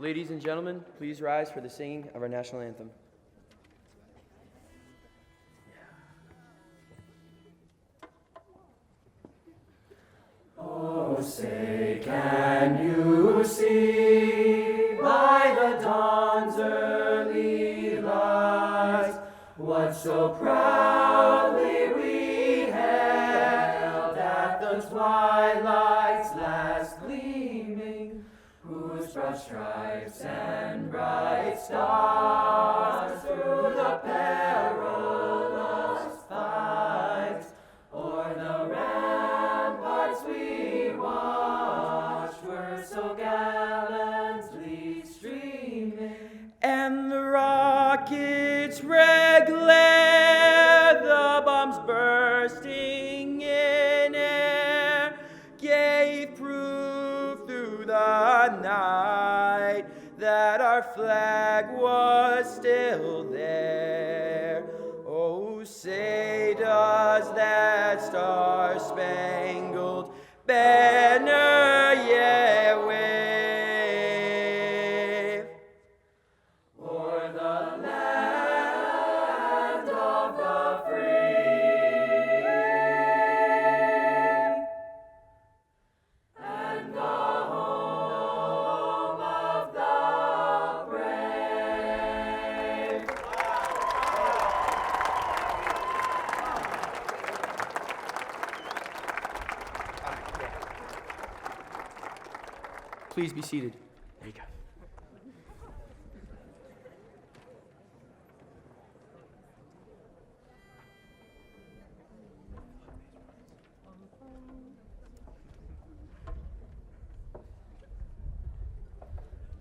Ladies and gentlemen, please rise for the singing of our national anthem. Oh, say, can you see by the dawn's early light what so proudly we held at the twilight's last gleaming, whose broad stripes and bright stars through the perilous fight o'er the ramparts we watched were so gallantly streaming, And the rockets' red glare, the bombs bursting in air, gave proof through the night that our flag was still there. Oh, say does that star-spangled banner yet wave o'er the land of the Please be seated. There you go.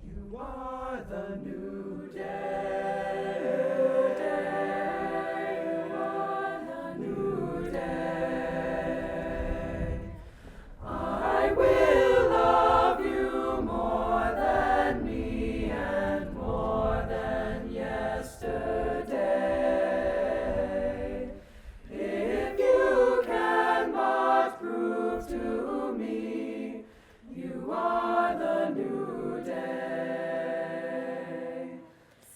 You are the new day. You are the new day. I will love you more than me and more than yesterday. If you can but prove to me you are the new day.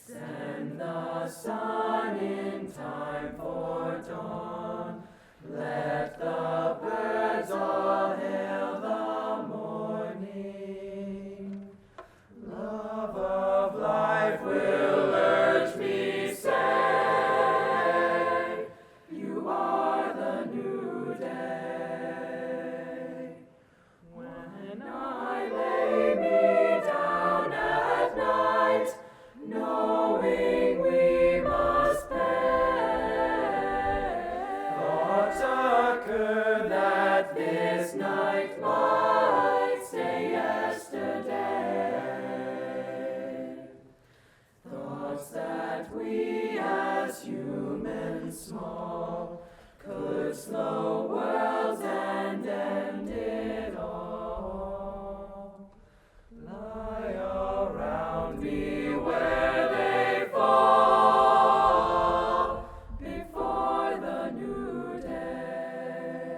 Send the sun in time for dawn. Let the birds all hail the morning. Love of life will urge me, say, you are the new day. When I lay me down at night, knowing we must pay, thoughts occur that this night might stay yesterday. Thoughts that we as humans small could slow worlds and end it all. Lie around me where they fall before the new day.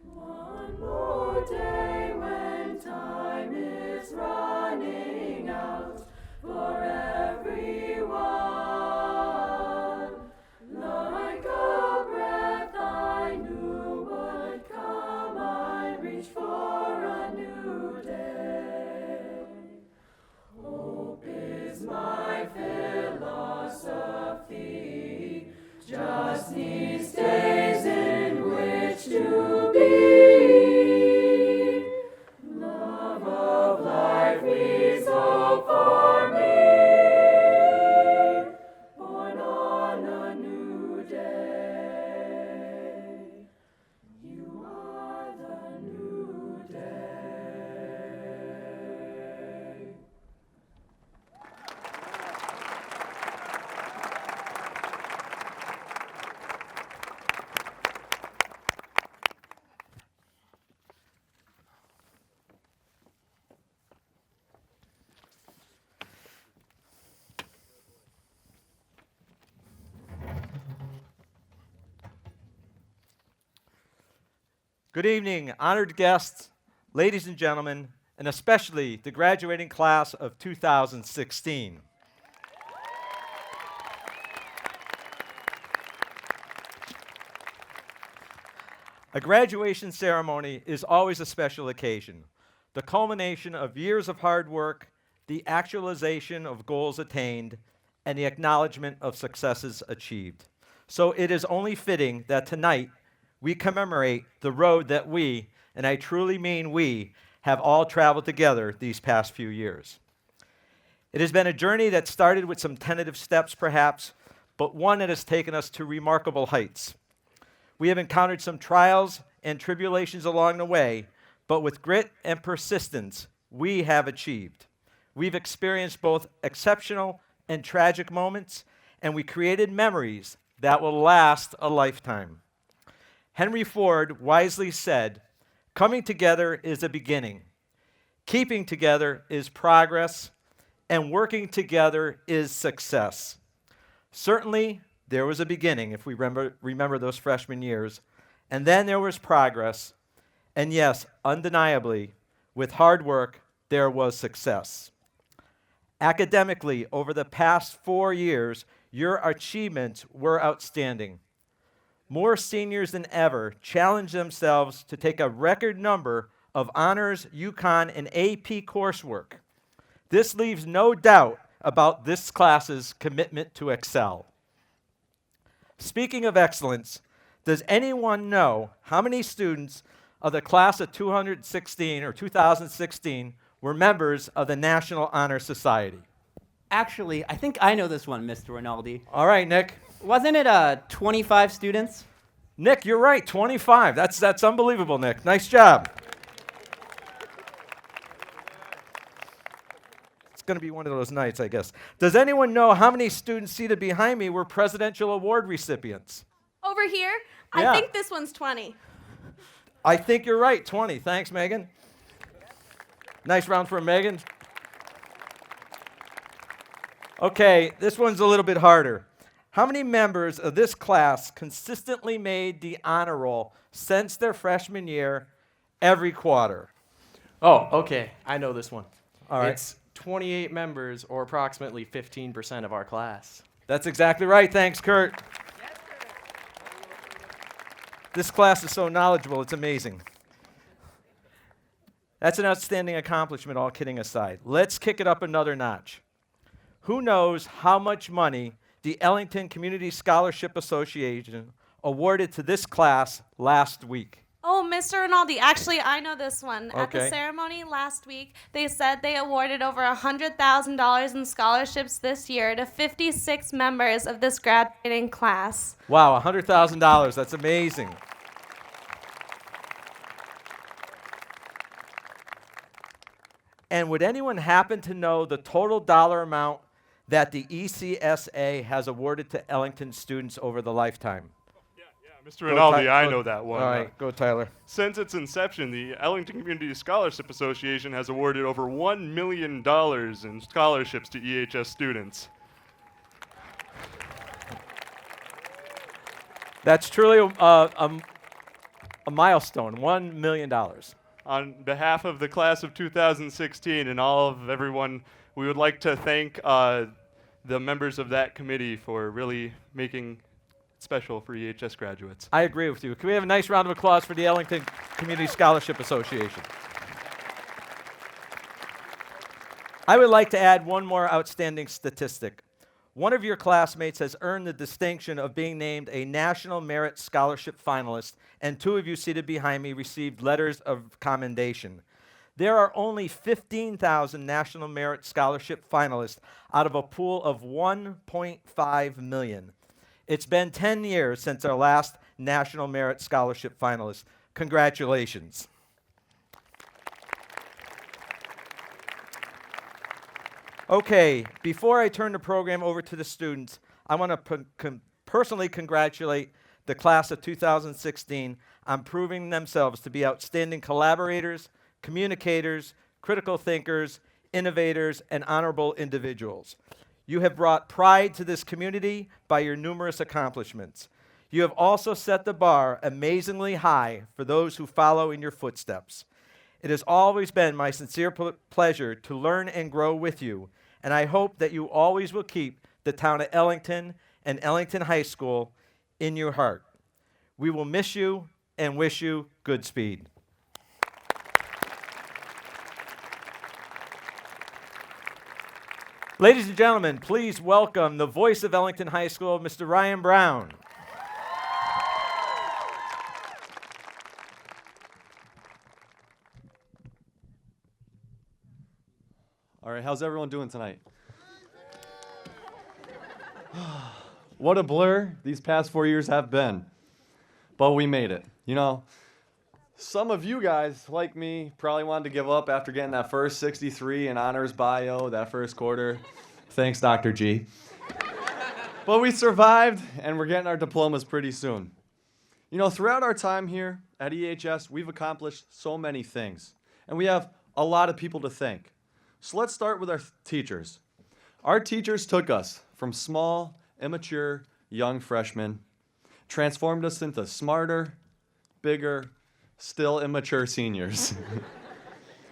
One more day when time is running out for everyone. Like a breath I knew would come, I reach for a new day. Hope is my philosophy, just needs days in which to be. Love of life needs hope for me, born on a new day. You are the new day. Good evening, honored guests, ladies and gentlemen, and especially the graduating class of 2016. A graduation ceremony is always a special occasion, the culmination of years of hard work, the actualization of goals attained, and the acknowledgement of successes achieved. So it is only fitting that tonight we commemorate the road that we, and I truly mean we, have all traveled together these past few years. It has been a journey that started with some tentative steps perhaps, but one that has taken us to remarkable heights. We have encountered some trials and tribulations along the way, but with grit and persistence, we have achieved. We've experienced both exceptional and tragic moments, and we created memories that will last a lifetime. Henry Ford wisely said, "Coming together is a beginning. Keeping together is progress, and working together is success." Certainly, there was a beginning, if we remember those freshman years, and then there was progress, and yes, undeniably, with hard work, there was success. Academically, over the past 4 years, your achievements were outstanding. More seniors than ever challenged themselves to take a record number of honors, UConn, and AP coursework. This leaves no doubt about this class's commitment to excel. Speaking of excellence, does anyone know how many students of the class of 2016 were members of the National Honor Society? Actually, I think I know this one, Mr. Rinaldi. All right, Nick. Wasn't it 25 students? Nick, you're right, 25. That's unbelievable, Nick. Nice job. It's going to be one of those nights, I guess. Does anyone know how many students seated behind me were Presidential Award recipients? Over here? Yeah. I think this one's 20. I think you're right, 20. Thanks, Megan. Nice round for Megan. Okay, this one's a little bit harder. How many members of this class consistently made the honor roll since their freshman year every quarter? Oh, okay. I know this one. All right. It's 28 members, or approximately 15% of our class. That's exactly right. Thanks, Kurt. This class is so knowledgeable, it's amazing. That's an outstanding accomplishment, all kidding aside. Let's kick it up another notch. Who knows how much money the Ellington Community Scholarship Association awarded to this class last week? Oh, Mr. Rinaldi, actually, I know this one. At the Okay. ceremony last week, they said they awarded over $100,000 in scholarships this year to 56 members of this graduating class. Wow, $100,000. That's amazing. And would anyone happen to know the total dollar amount that the ECSA has awarded to Ellington students over the lifetime? Mr. Rinaldi, I Go- know that one. All right, go Tyler. Since its inception, the Ellington Community Scholarship Association has awarded over $1 million in scholarships to EHS students. That's truly a milestone, $1 million. On behalf of the class of 2016 and all of everyone, we would like to thank the members of that committee for really making it special for EHS graduates. I agree with you. Can we have a nice round of applause for the Ellington Community Scholarship Association? I would like to add one more outstanding statistic. One of your classmates has earned the distinction of being named a National Merit Scholarship finalist, and two of you seated behind me received letters of commendation. There are only 15,000 National Merit Scholarship finalists out of a pool of 1.5 million. It's been 10 years since our last National Merit Scholarship finalist. Congratulations. Okay, before I turn the program over to the students, I want to personally congratulate the class of 2016 on proving themselves to be outstanding collaborators, communicators, critical thinkers, innovators, and honorable individuals. You have brought pride to this community by your numerous accomplishments. You have also set the bar amazingly high for those who follow in your footsteps. It has always been my sincere pleasure to learn and grow with you, and I hope that you always will keep the town of Ellington and Ellington High School in your heart. We will miss you and wish you Godspeed. Ladies and gentlemen, please welcome the voice of Ellington High School, Mr. Ryan Brown. All right, how's everyone doing tonight? What a blur these past 4 years have been. But we made it. You know, some of you guys, like me, probably wanted to give up after getting that first 63 in honors bio, that first quarter. Thanks, Dr. G. But we survived, and we're getting our diplomas pretty soon. You know, throughout our time here at EHS, we've accomplished so many things, and we have a lot of people to thank. So let's start with our teachers. Our teachers took us from small, immature, young freshmen, transformed us into smarter, bigger, still immature seniors.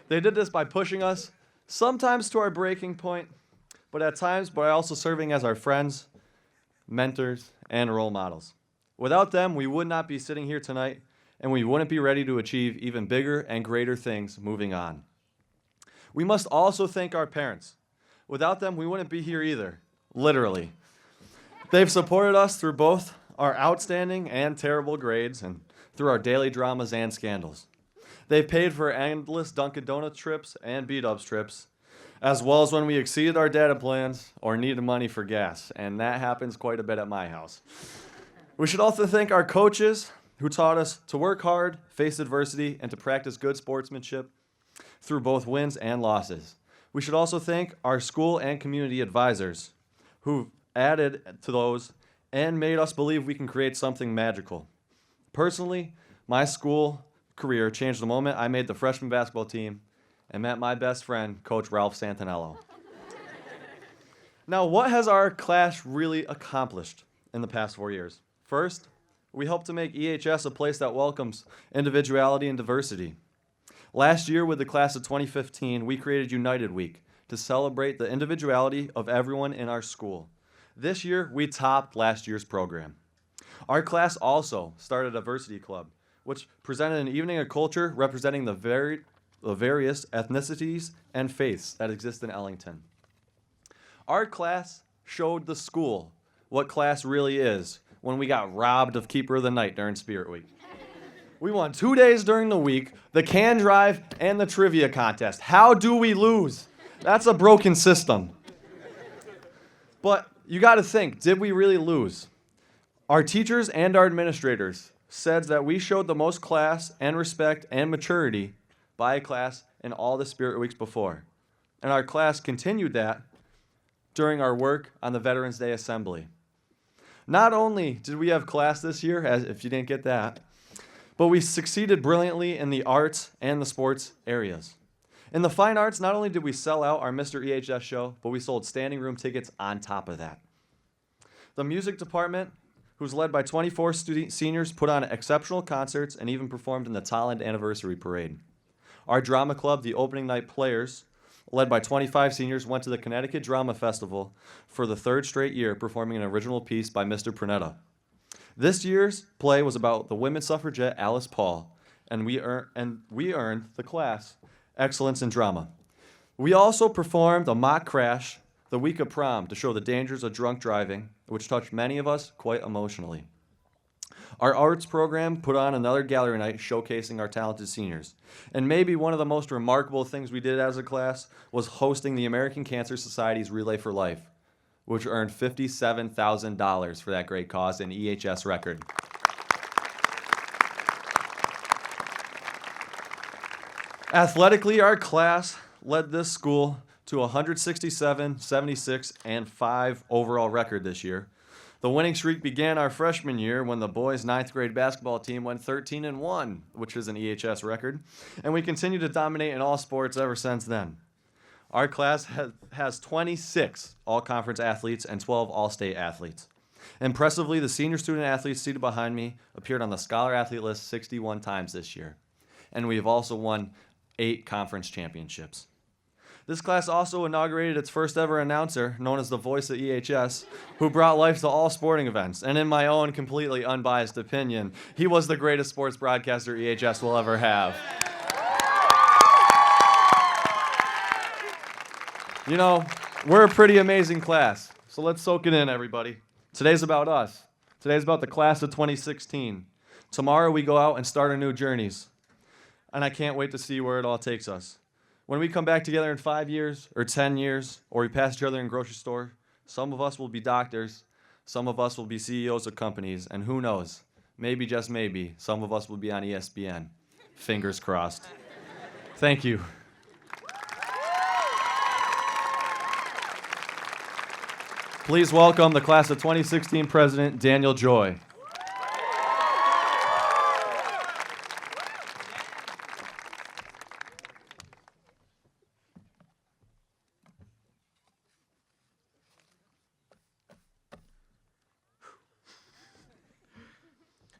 They did this by pushing us, sometimes to our breaking point, but at times by also serving as our friends, mentors, and role models. Without them, we would not be sitting here tonight, and we wouldn't be ready to achieve even bigger and greater things moving on. We must also thank our parents. Without them, we wouldn't be here either, literally. They've supported us through both our outstanding and terrible grades and through our daily dramas and scandals. They paid for endless Dunkin' Donuts trips and beat-ups trips, as well as when we exceeded our data plans or needed money for gas, and that happens quite a bit at my house. We should also thank our coaches who taught us to work hard, face adversity, and to practice good sportsmanship through both wins and losses. We should also thank our school and community advisors who added to those and made us believe we can create something magical. Personally, my school career changed the moment I made the freshman basketball team and met my best friend, Coach Ralph Santinello. Now, what has our class really accomplished in the past 4 years? First, we helped to make EHS a place that welcomes individuality and diversity. Last year, with the class of 2015, we created United Week to celebrate the individuality of everyone in our school. This year, we topped last year's program. Our class also started a diversity club, which presented an evening of culture representing the various ethnicities and faiths that exist in Ellington. Our class showed the school what class really is when we got robbed of Keeper of the Night during Spirit Week. We won 2 days during the week, the can drive, and the trivia contest. How do we lose? That's a broken system. But you got to think, did we really lose? Our teachers and our administrators said that we showed the most class and respect and maturity by a class in all the Spirit Weeks before. And our class continued that during our work on the Veterans Day Assembly. Not only did we have class this year, as if you didn't get that, but we succeeded brilliantly in the arts and the sports areas. In the fine arts, not only did we sell out our Mr. EHS show, but we sold standing room tickets on top of that. The music department, who's led by 24 seniors, put on exceptional concerts and even performed in the Tolland Anniversary Parade. Our drama club, the opening night players, led by 25 seniors, went to the Connecticut Drama Festival for the third straight year, performing an original piece by Mr. Prunetta. This year's play was about the women's suffragette Alice Paul, and we earned the class Excellence in Drama. We also performed a mock crash the week of prom to show the dangers of drunk driving, which touched many of us quite emotionally. Our arts program put on another gallery night showcasing our talented seniors. And maybe one of the most remarkable things we did as a class was hosting the American Cancer Society's Relay for Life, which earned $57,000 for that great cause, an EHS record. Athletically, our class led this school to 167, 76, and 5 overall record this year. The winning streak began our freshman year when the boys' 9th grade basketball team went 13-1, which is an EHS record, and we continue to dominate in all sports ever since then. Our class has 26 all-conference athletes and 12 all-state athletes. Impressively, the senior student athletes seated behind me appeared on the Scholar Athlete list 61 times this year, and we have also won 8 conference championships. This class also inaugurated its first ever announcer, known as the Voice of EHS, who brought life to all sporting events. And in my own completely unbiased opinion, he was the greatest sports broadcaster EHS will ever have. You know, we're a pretty amazing class, so let's soak it in, everybody. Today's about us. Today's about the class of 2016. Tomorrow we go out and start our new journeys, and I can't wait to see where it all takes us. When we come back together in 5 years or 10 years, or we pass each other in a grocery store, some of us will be doctors, some of us will be CEOs of companies, and who knows, maybe, just maybe, some of us will be on ESPN. Fingers crossed. Thank you. Please welcome the class of 2016 President, Daniel Joy.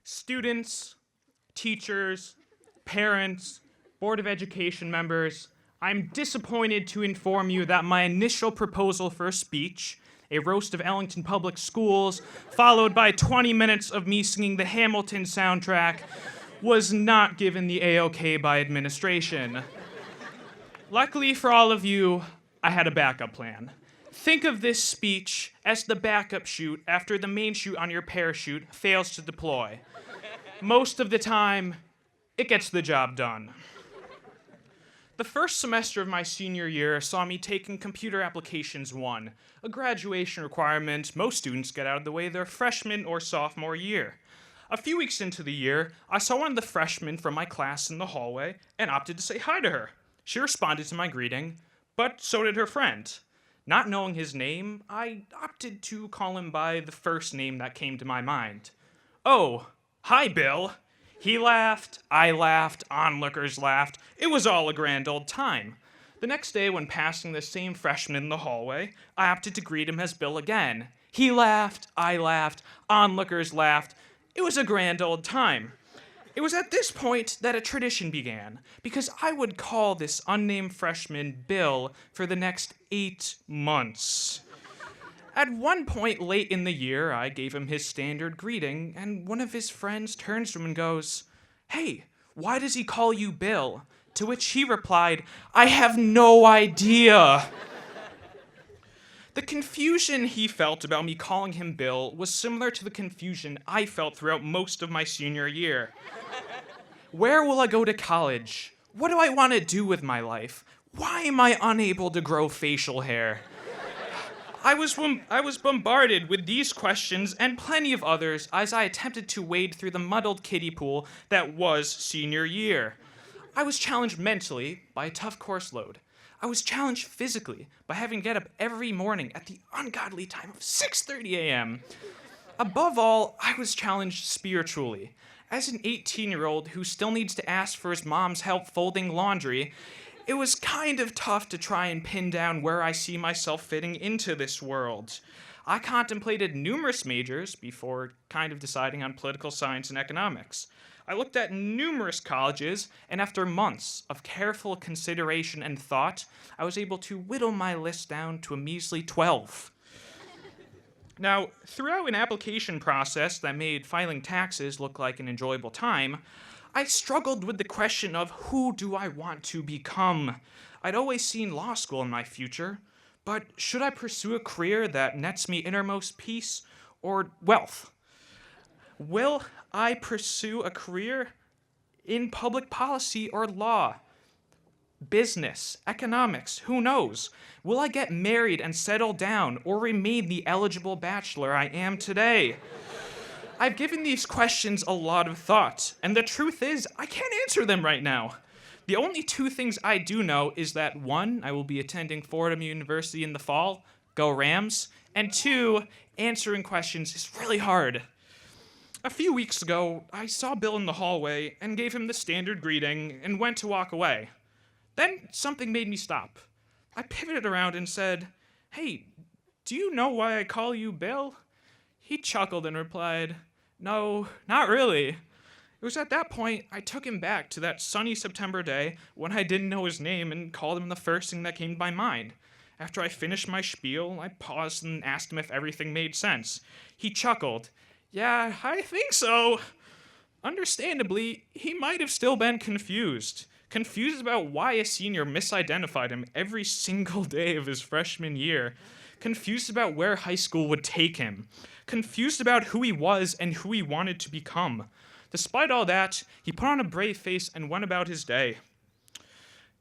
Students, teachers, parents, Board of Education members, I'm disappointed to inform you that my initial proposal for a speech, a roast of Ellington Public Schools, followed by 20 minutes of me singing the Hamilton soundtrack, was not given the A-OK by administration. Luckily for all of you, I had a backup plan. Think of this speech as the backup chute after the main chute on your parachute fails to deploy. Most of the time, it gets the job done. The first semester of my senior year saw me taking Computer Applications 1, a graduation requirement most students get out of the way their freshman or sophomore year. A few weeks into the year, I saw one of the freshmen from my class in the hallway and opted to say hi to her. She responded to my greeting, but so did her friend. Not knowing his name, I opted to call him by the first name that came to my mind. "Oh, hi, Bill." He laughed, I laughed, onlookers laughed. It was all a grand old time. The next day, when passing the same freshman in the hallway, I opted to greet him as Bill again. He laughed, I laughed, onlookers laughed. It was a grand old time. It was at this point that a tradition began, because I would call this unnamed freshman Bill for the next 8 months. At one point late in the year, I gave him his standard greeting, and one of his friends turns to him and goes, "Hey, why does he call you Bill?" To which he replied, "I have no idea." The confusion he felt about me calling him Bill was similar to the confusion I felt throughout most of my senior year. Where will I go to college? What do I want to do with my life? Why am I unable to grow facial hair? I was bombarded with these questions and plenty of others as I attempted to wade through the muddled kiddie pool that was senior year. I was challenged mentally by a tough course load. I was challenged physically by having to get up every morning at the ungodly time of 6:30 a.m. Above all, I was challenged spiritually. As an 18-year-old who still needs to ask for his mom's help folding laundry, it was kind of tough to try and pin down where I see myself fitting into this world. I contemplated numerous majors before kind of deciding on political science and economics. I looked at numerous colleges, and after months of careful consideration and thought, I was able to whittle my list down to a measly 12. Now, throughout an application process that made filing taxes look like an enjoyable time, I struggled with the question of who do I want to become? I'd always seen law school in my future, but should I pursue a career that nets me innermost peace or wealth? Will I pursue a career in public policy or law? Business, economics, who knows? Will I get married and settle down or remain the eligible bachelor I am today? I've given these questions a lot of thought, and the truth is, I can't answer them right now. The only 2 things I do know is that 1, I will be attending Fordham University in the fall, go Rams, and 2, answering questions is really hard. A few weeks ago, I saw Bill in the hallway and gave him the standard greeting and went to walk away. Then something made me stop. I pivoted around and said, "Hey, do you know why I call you Bill?" He chuckled and replied, "No, not really." It was at that point I took him back to that sunny September day when I didn't know his name and called him the first thing that came to my mind. After I finished my spiel, I paused and asked him if everything made sense. He chuckled. "Yeah, I think so." Understandably, he might have still been confused about why a senior misidentified him every single day of his freshman year, confused about where high school would take him, confused about who he was and who he wanted to become. Despite all that, he put on a brave face and went about his day.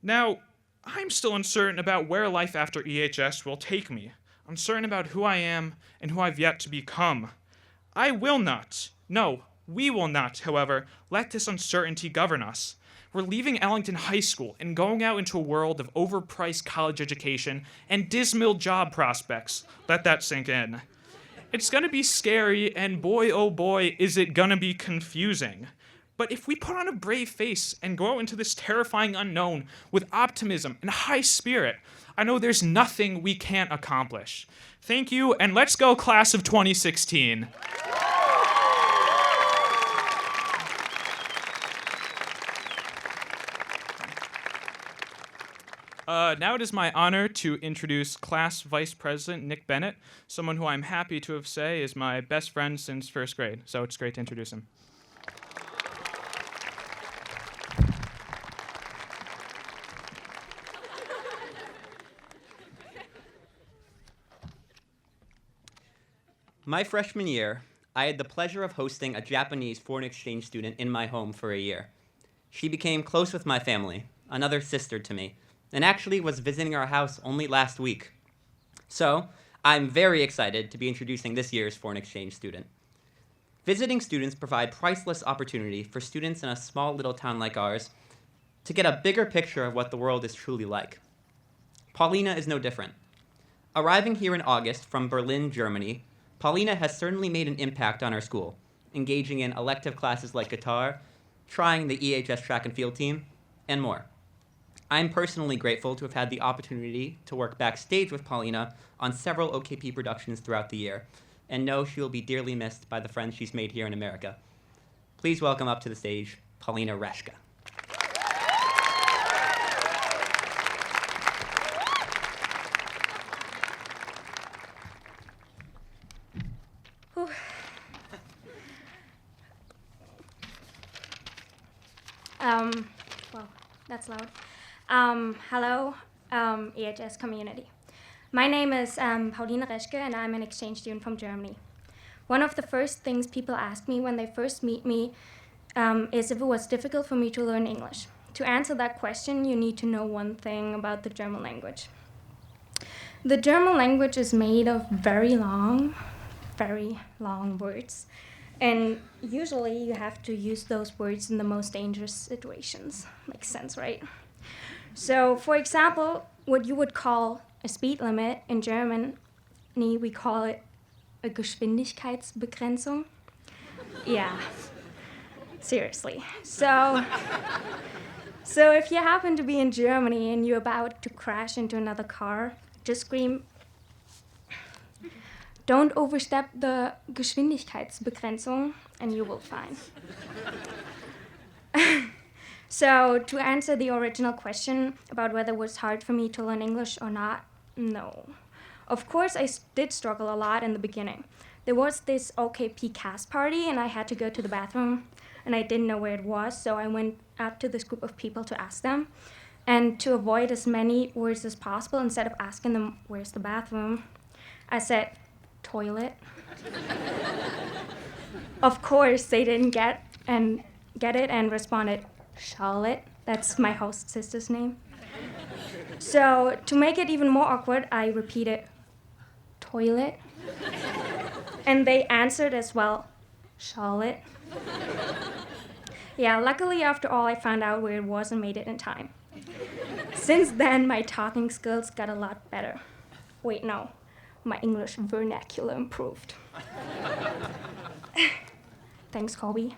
Now, I'm still uncertain about where life after EHS will take me, uncertain about who I am and who I've yet to become. I will not, no, we will not, however, let this uncertainty govern us. We're leaving Ellington High School and going out into a world of overpriced college education and dismal job prospects. Let that sink in. It's gonna be scary, and boy, oh boy, is it gonna be confusing. But if we put on a brave face and go out into this terrifying unknown with optimism and high spirit, I know there's nothing we can't accomplish. Thank you, and let's go, class of 2016. Now it is my honor to introduce Class Vice President Nick Bennett, someone who I'm happy to have say is my best friend since first grade, so it's great to introduce him. My freshman year, I had the pleasure of hosting a Japanese foreign exchange student in my home for a year. She became close with my family. another sister to me, and actually was visiting our house only last week. So, I'm very excited to be introducing this year's foreign exchange student. Visiting students provide priceless opportunity for students in a small little town like ours to get a bigger picture of what the world is truly like. Paulina is no different. Arriving here in August from Berlin, Germany, Paulina has certainly made an impact on our school, engaging in elective classes like guitar, trying the EHS track and field team, and more. I'm personally grateful to have had the opportunity to work backstage with Paulina on several OKP productions throughout the year, and know she will be dearly missed by the friends she's made here in America. Please welcome up to the stage, Paulina Reshka. Well, that's loud. Hello, EHS community. My name is Paulina Reschke, and I'm an exchange student from Germany. One of the first things people ask me when they first meet me is if it was difficult for me to learn English. To answer that question, you need to know one thing about the German language. The German language is made of very long words. And usually you have to use those words in the most dangerous situations. Makes sense, right? So, for example, what you would call a speed limit in Germany, we call it a Geschwindigkeitsbegrenzung. Yeah, seriously. So if you happen to be in Germany and you're about to crash into another car, just scream, "Don't overstep the Geschwindigkeitsbegrenzung," and you will find. So, to answer the original question about whether it was hard for me to learn English or not, no. Of course, I did struggle a lot in the beginning. There was this OKP cast party, and I had to go to the bathroom, and I didn't know where it was, so I went up to this group of people to ask them. And to avoid as many words as possible, instead of asking them, "Where's the bathroom?" I said, "Toilet." Of course, they didn't get it and responded, "Charlotte." That's my host sister's name. So to make it even more awkward, I repeated, "Toilet." And they answered as well, "Charlotte." Yeah, luckily after all, I found out where it was and made it in time. Since then, my talking skills got a lot better. Wait, no. My English vernacular improved. Thanks, Colby.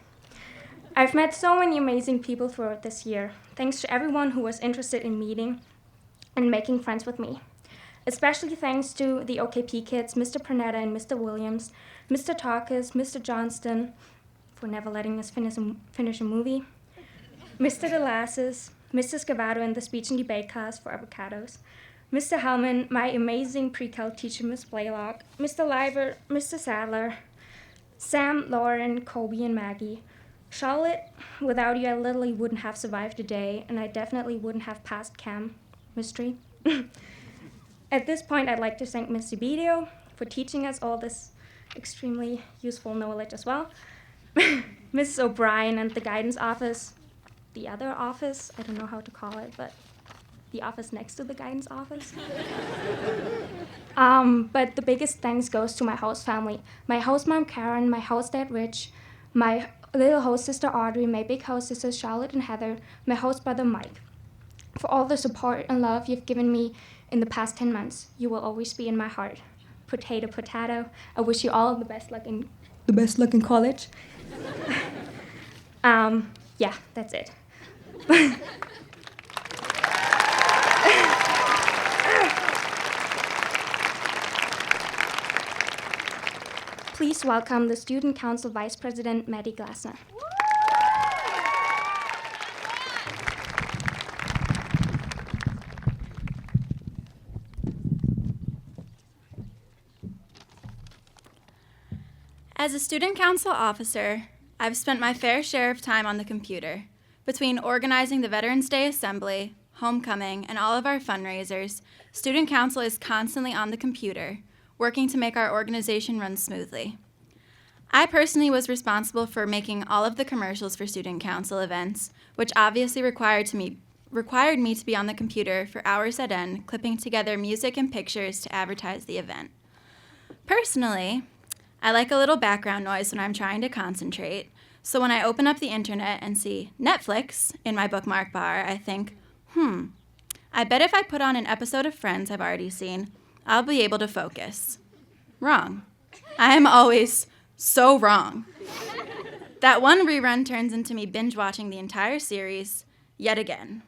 I've met so many amazing people throughout this year, thanks to everyone who was interested in meeting and making friends with me. Especially thanks to the OKP kids, Mr. Pernetta and Mr. Williams, Mr. Tarkus, Mr. Johnston, for never letting us finish a movie, Mr. DeLasses, Mr. Scavato in the speech and debate class for avocados, Mr. Hellman, my amazing pre-cal teacher, Miss Blaylock, Mr. Liver, Mr. Sadler, Sam, Lauren, Kobe, and Maggie. Charlotte, without you, I literally wouldn't have survived today, and I definitely wouldn't have passed chem mystery. At this point, I'd like to thank Ms. Zibidio for teaching us all this extremely useful knowledge as well. Mrs. O'Brien and the guidance office, the other office, I don't know how to call it, but the office next to the guidance office. But the biggest thanks goes to my host family. My host mom, Karen, my host dad, Rich, my little host sister, Audrey, my big host sisters, Charlotte and Heather, my host brother, Mike. For all the support and love you've given me in the past 10 months, you will always be in my heart. Potato, potato. I wish you all the best luck in college. Yeah, that's it. Please welcome the Student Council Vice President, Maddie Glasner. As a student council officer, I've spent my fair share of time on the computer. Between organizing the Veterans Day Assembly, homecoming, and all of our fundraisers, student council is constantly on the computer, working to make our organization run smoothly. I personally was responsible for making all of the commercials for student council events, which obviously required required me to be on the computer for hours at end, clipping together music and pictures to advertise the event. Personally, I like a little background noise when I'm trying to concentrate, so when I open up the internet and see Netflix in my bookmark bar, I think, I bet if I put on an episode of Friends I've already seen, I'll be able to focus. Wrong. I am always so wrong. That one rerun turns into me binge watching the entire series yet again.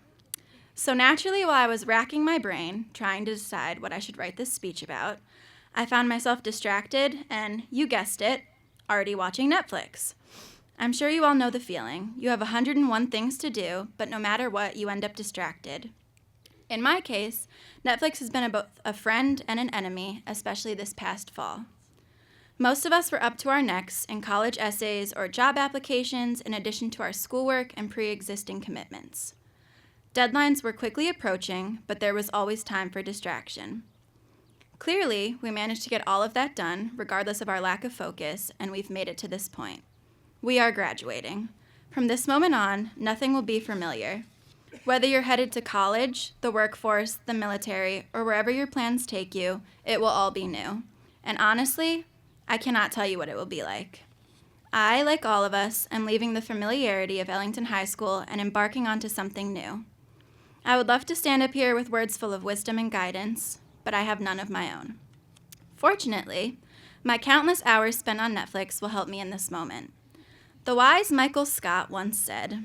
So naturally, while I was racking my brain, trying to decide what I should write this speech about, I found myself distracted and, you guessed it, already watching Netflix. I'm sure you all know the feeling. You have 101 things to do, but no matter what, you end up distracted. In my case, Netflix has been both a friend and an enemy, especially this past fall. Most of us were up to our necks in college essays or job applications in addition to our schoolwork and pre-existing commitments. Deadlines were quickly approaching, but there was always time for distraction. Clearly, we managed to get all of that done, regardless of our lack of focus, and we've made it to this point. We are graduating. From this moment on, nothing will be familiar. Whether you're headed to college, the workforce, the military, or wherever your plans take you, it will all be new. And honestly, I cannot tell you what it will be like. I, like all of us, am leaving the familiarity of Ellington High School and embarking onto something new. I would love to stand up here with words full of wisdom and guidance, but I have none of my own. Fortunately, my countless hours spent on Netflix will help me in this moment. The wise Michael Scott once said,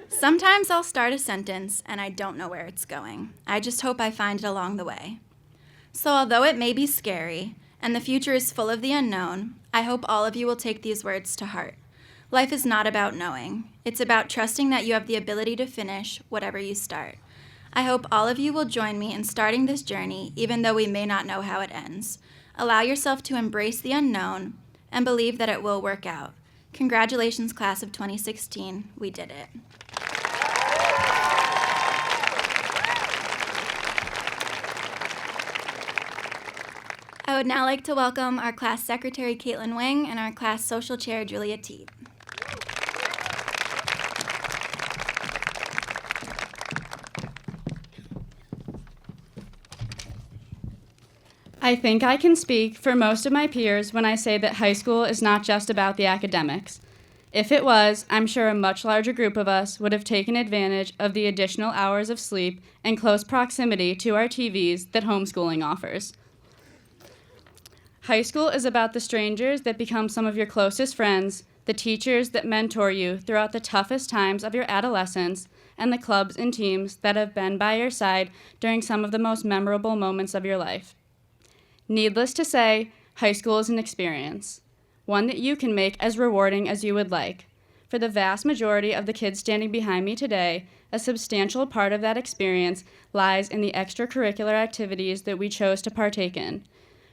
"Sometimes I'll start a sentence and I don't know where it's going. I just hope I find it along the way." So although it may be scary and the future is full of the unknown, I hope all of you will take these words to heart. Life is not about knowing. It's about trusting that you have the ability to finish whatever you start. I hope all of you will join me in starting this journey, even though we may not know how it ends. Allow yourself to embrace the unknown and believe that it will work out. Congratulations, class of 2016. We did it. I would now like to welcome our class secretary, Caitlyn Wing, and our class social chair, Julia Teed. I think I can speak for most of my peers when I say that high school is not just about the academics. If it was, I'm sure a much larger group of us would have taken advantage of the additional hours of sleep and close proximity to our TVs that homeschooling offers. High school is about the strangers that become some of your closest friends, the teachers that mentor you throughout the toughest times of your adolescence, and the clubs and teams that have been by your side during some of the most memorable moments of your life. Needless to say, high school is an experience, one that you can make as rewarding as you would like. For the vast majority of the kids standing behind me today, a substantial part of that experience lies in the extracurricular activities that we chose to partake in.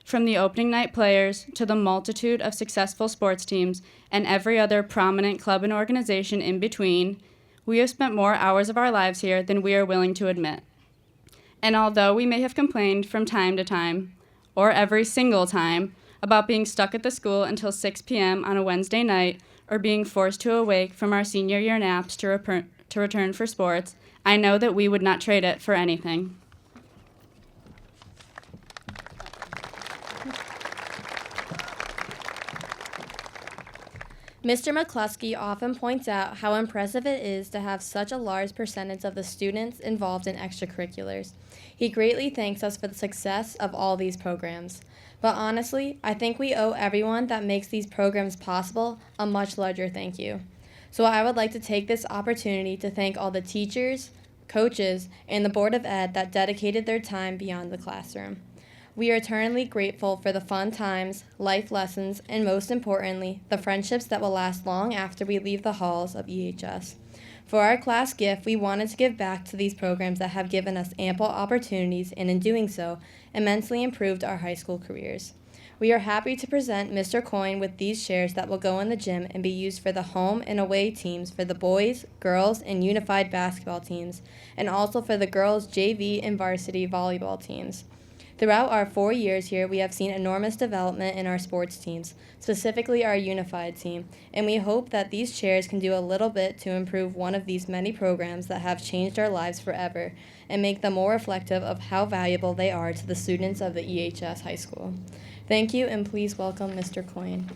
From the opening night players to the multitude of successful sports teams and every other prominent club and organization in between, we have spent more hours of our lives here than we are willing to admit. And although we may have complained from time to time, or every single time, about being stuck at the school until 6 p.m. on a Wednesday night, or being forced to awake from our senior year naps to return for sports, I know that we would not trade it for anything. Mr. McCluskey often points out how impressive it is to have such a large percentage of the students involved in extracurriculars. He greatly thanks us for the success of all these programs. But honestly, I think we owe everyone that makes these programs possible a much larger thank you. So I would like to take this opportunity to thank all the teachers, coaches, and the Board of Ed that dedicated their time beyond the classroom. We are eternally grateful for the fun times, life lessons, and most importantly, the friendships that will last long after we leave the halls of EHS. For our class gift, we wanted to give back to these programs that have given us ample opportunities and in doing so, immensely improved our high school careers. We are happy to present Mr. Coyne with these shares that will go in the gym and be used for the home and away teams for the boys, girls, and unified basketball teams, and also for the girls' JV and varsity volleyball teams. Throughout our 4 years here, we have seen enormous development in our sports teams, specifically our unified team, and we hope that these chairs can do a little bit to improve one of these many programs that have changed our lives forever and make them more reflective of how valuable they are to the students of the EHS High School. Thank you, and please welcome Mr. Coyne.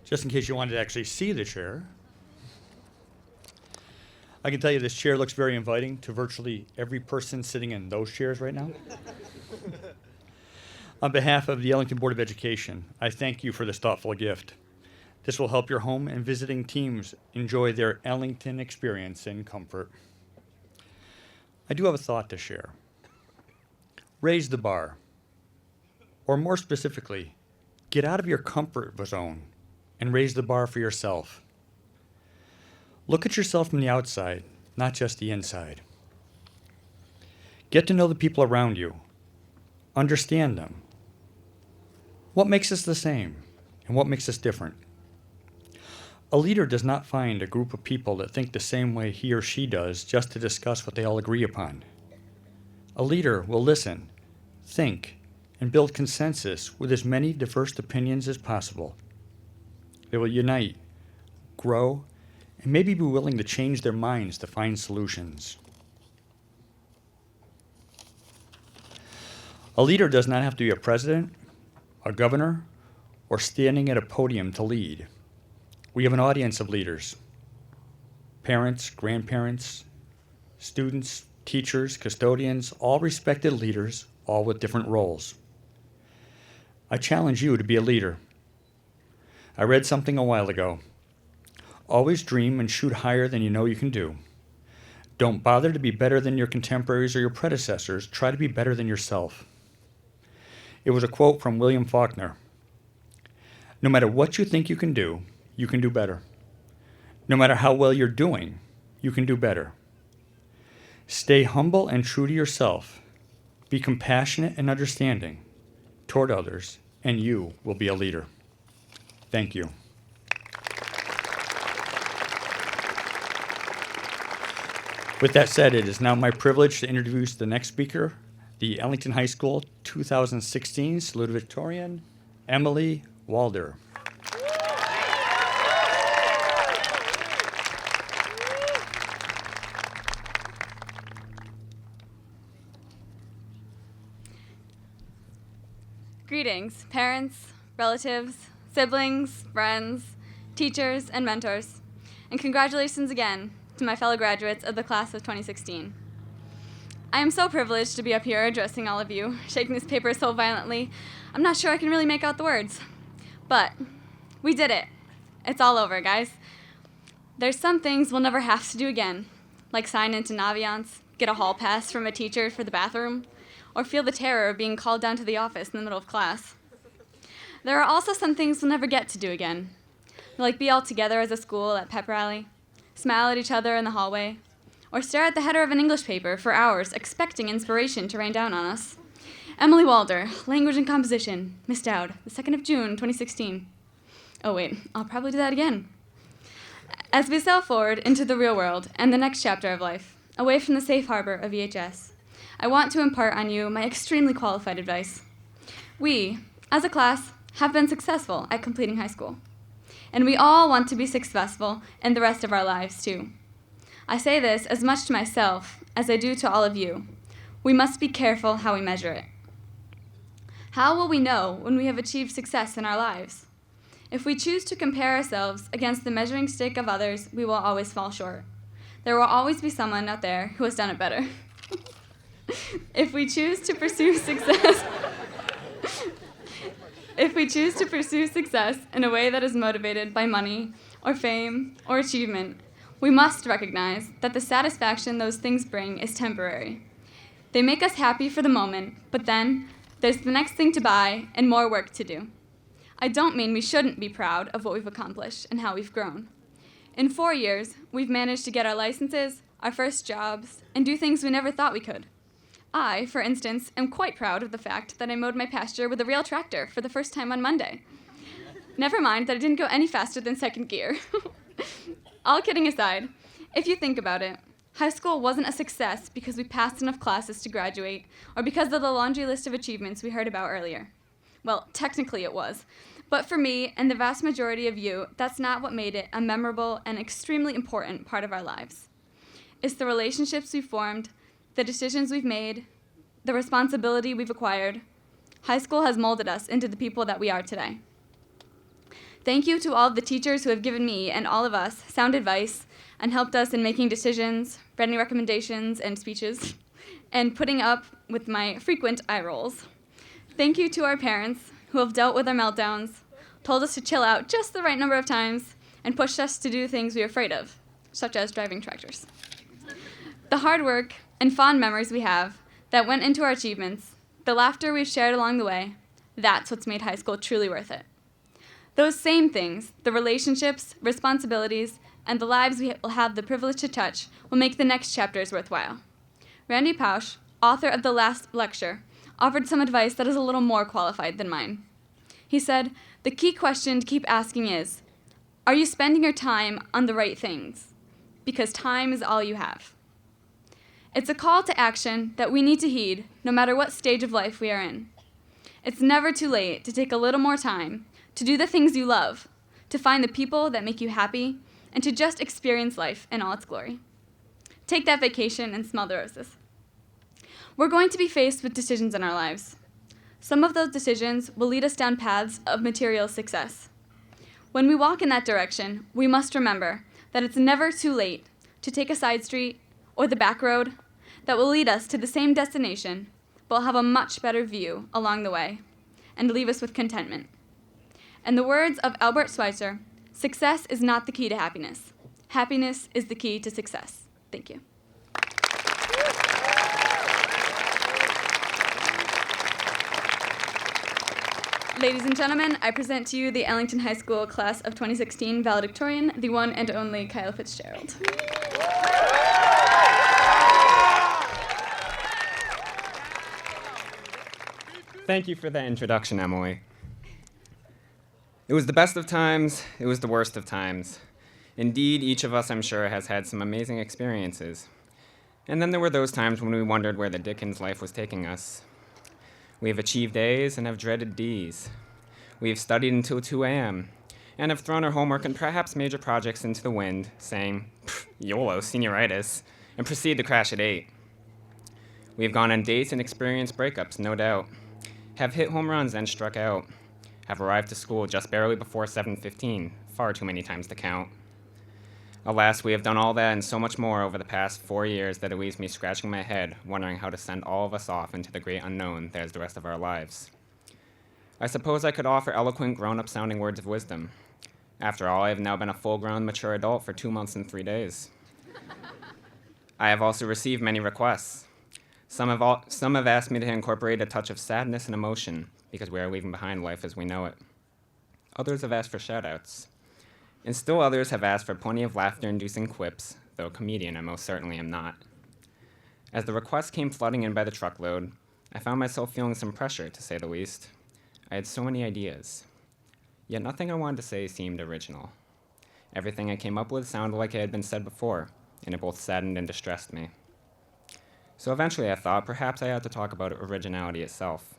Just in case you wanted to actually see the chair, I can tell you this chair looks very inviting to virtually every person sitting in those chairs right now. On behalf of the Ellington Board of Education, I thank you for this thoughtful gift. This will help your home and visiting teams enjoy their Ellington experience in comfort. I do have a thought to share. Raise the bar. Or more specifically, get out of your comfort zone and raise the bar for yourself. Look at yourself from the outside, not just the inside. Get to know the people around you. Understand them. What makes us the same, and what makes us different? A leader does not find a group of people that think the same way he or she does just to discuss what they all agree upon. A leader will listen, think, and build consensus with as many diverse opinions as possible. They will unite, grow, and maybe be willing to change their minds to find solutions. A leader does not have to be a president, a governor, or standing at a podium to lead. We have an audience of leaders. Parents, grandparents, students, teachers, custodians, all respected leaders, all with different roles. I challenge you to be a leader. I read something a while ago. Always dream and shoot higher than you know you can do. Don't bother to be better than your contemporaries or your predecessors. Try to be better than yourself. It was a quote from William Faulkner. No matter what you think you can do better. No matter how well you're doing, you can do better. Stay humble and true to yourself. Be compassionate and understanding toward others, and you will be a leader. Thank you. With that said, it is now my privilege to introduce the next speaker, the Ellington High School 2016 Salutatorian, Emily Walder. Greetings, parents, relatives, siblings, friends, teachers, and mentors. And congratulations again to my fellow graduates of the class of 2016. I am so privileged to be up here addressing all of you, shaking this paper so violently, I'm not sure I can really make out the words. But we did it. It's all over, guys. There's some things we'll never have to do again, like sign into Naviance, get a hall pass from a teacher for the bathroom, or feel the terror of being called down to the office in the middle of class. There are also some things we'll never get to do again, like be all together as a school at pep rally, smile at each other in the hallway, or stare at the header of an English paper for hours expecting inspiration to rain down on us. Emily Walder, Language and Composition, Miss Dowd, the 2nd of June, 2016. Oh wait, I'll probably do that again. As we sail forward into the real world and the next chapter of life, away from the safe harbor of EHS, I want to impart on you my extremely qualified advice. We, as a class, have been successful at completing high school. And we all want to be successful in the rest of our lives, too. I say this as much to myself as I do to all of you. We must be careful how we measure it. How will we know when we have achieved success in our lives? If we choose to compare ourselves against the measuring stick of others, we will always fall short. There will always be someone out there who has done it better. If we choose to pursue success, in a way that is motivated by money or fame or achievement, we must recognize that the satisfaction those things bring is temporary. They make us happy for the moment, but then there's the next thing to buy and more work to do. I don't mean we shouldn't be proud of what we've accomplished and how we've grown. In 4 years, we've managed to get our licenses, our first jobs, and do things we never thought we could. I, for instance, am quite proud of the fact that I mowed my pasture with a real tractor for the first time on Monday. Never mind that I didn't go any faster than second gear. All kidding aside, if you think about it, high school wasn't a success because we passed enough classes to graduate or because of the laundry list of achievements we heard about earlier. Well, technically it was. But for me and the vast majority of you, that's not what made it a memorable and extremely important part of our lives. It's the relationships we've formed, the decisions we've made, the responsibility we've acquired. High school has molded us into the people that we are today. Thank you to all of the teachers who have given me and all of us sound advice and helped us in making decisions, writing recommendations and speeches, and putting up with my frequent eye rolls. Thank you to our parents who have dealt with our meltdowns, told us to chill out just the right number of times, and pushed us to do things we were afraid of, such as driving tractors. The hard work and fond memories we have that went into our achievements, the laughter we've shared along the way, that's what's made high school truly worth it. Those same things, the relationships, responsibilities, and the lives we will have the privilege to touch, will make the next chapters worthwhile. Randy Pausch, author of the last lecture, offered some advice that is a little more qualified than mine. He said, the key question to keep asking is, are you spending your time on the right things? Because time is all you have. It's a call to action that we need to heed no matter what stage of life we are in. It's never too late to take a little more time, to do the things you love, to find the people that make you happy, and to just experience life in all its glory. Take that vacation and smell the roses. We're going to be faced with decisions in our lives. Some of those decisions will lead us down paths of material success. When we walk in that direction, we must remember that it's never too late to take a side street or the back road that will lead us to the same destination, but will have a much better view along the way and leave us with contentment. In the words of Albert Schweitzer, success is not the key to happiness. Happiness is the key to success. Thank you. Ladies and gentlemen, I present to you the Ellington High School class of 2016 valedictorian, the one and only Kyle Fitzgerald. Thank you for that introduction, Emily. It was the best of times, it was the worst of times. Indeed, each of us, I'm sure, has had some amazing experiences. And then there were those times when we wondered where the dickens life was taking us. We have achieved A's and have dreaded D's. We have studied until 2 a.m. and have thrown our homework and perhaps major projects into the wind, saying, YOLO, senioritis, and proceed to crash at 8. We have gone on dates and experienced breakups, no doubt, have hit home runs and struck out, have arrived to school just barely before 7:15, far too many times to count. Alas, we have done all that and so much more over the past 4 years that it leaves me scratching my head, wondering how to send all of us off into the great unknown that is the rest of our lives. I suppose I could offer eloquent, grown-up sounding words of wisdom. After all, I have now been a full-grown, mature adult for 2 months and 3 days. I have also received many requests. Some have asked me to incorporate a touch of sadness and emotion, because we are leaving behind life as we know it. Others have asked for shout-outs. And still others have asked for plenty of laughter-inducing quips, though a comedian I most certainly am not. As the requests came flooding in by the truckload, I found myself feeling some pressure, to say the least. I had so many ideas. Yet nothing I wanted to say seemed original. Everything I came up with sounded like it had been said before, and it both saddened and distressed me. So eventually I thought perhaps I had to talk about originality itself.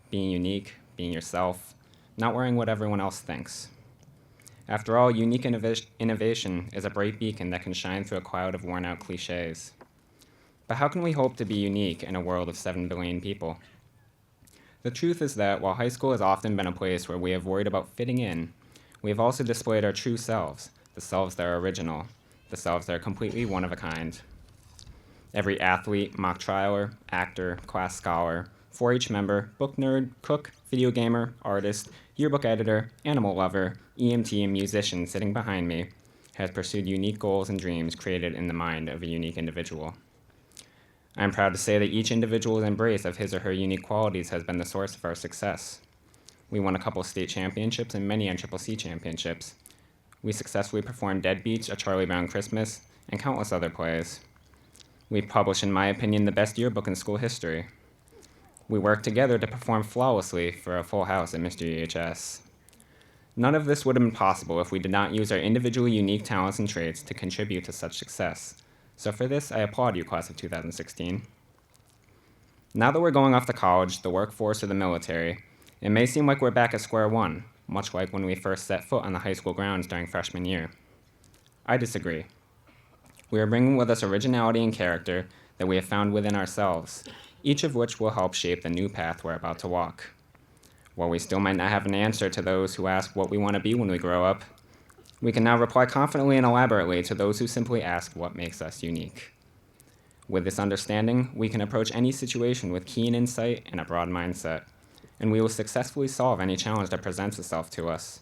Being unique, being yourself, not worrying what everyone else thinks. After all, unique innovation is a bright beacon that can shine through a cloud of worn-out cliches. But how can we hope to be unique in a world of 7 billion people? The truth is that while high school has often been a place where we have worried about fitting in, we have also displayed our true selves, the selves that are original, the selves that are completely one of a kind. Every athlete, mock trialer, actor, class scholar, 4-H member, book nerd, cook, video gamer, artist, yearbook editor, animal lover, EMT, and musician sitting behind me has pursued unique goals and dreams created in the mind of a unique individual. I am proud to say that each individual's embrace of his or her unique qualities has been the source of our success. We won a couple of state championships and many NCCC championships. We successfully performed Dead Beats, A Charlie Brown Christmas, and countless other plays. We published, in my opinion, the best yearbook in school history. We worked together to perform flawlessly for a full house at Mr. EHS. None of this would have been possible if we did not use our individually unique talents and traits to contribute to such success. So for this, I applaud you, class of 2016. Now that we're going off to college, the workforce, or the military, it may seem like we're back at square one, much like when we first set foot on the high school grounds during freshman year. I disagree. We are bringing with us originality and character that we have found within ourselves, each of which will help shape the new path we're about to walk. While we still might not have an answer to those who ask what we want to be when we grow up, we can now reply confidently and elaborately to those who simply ask what makes us unique. With this understanding, we can approach any situation with keen insight and a broad mindset, and we will successfully solve any challenge that presents itself to us.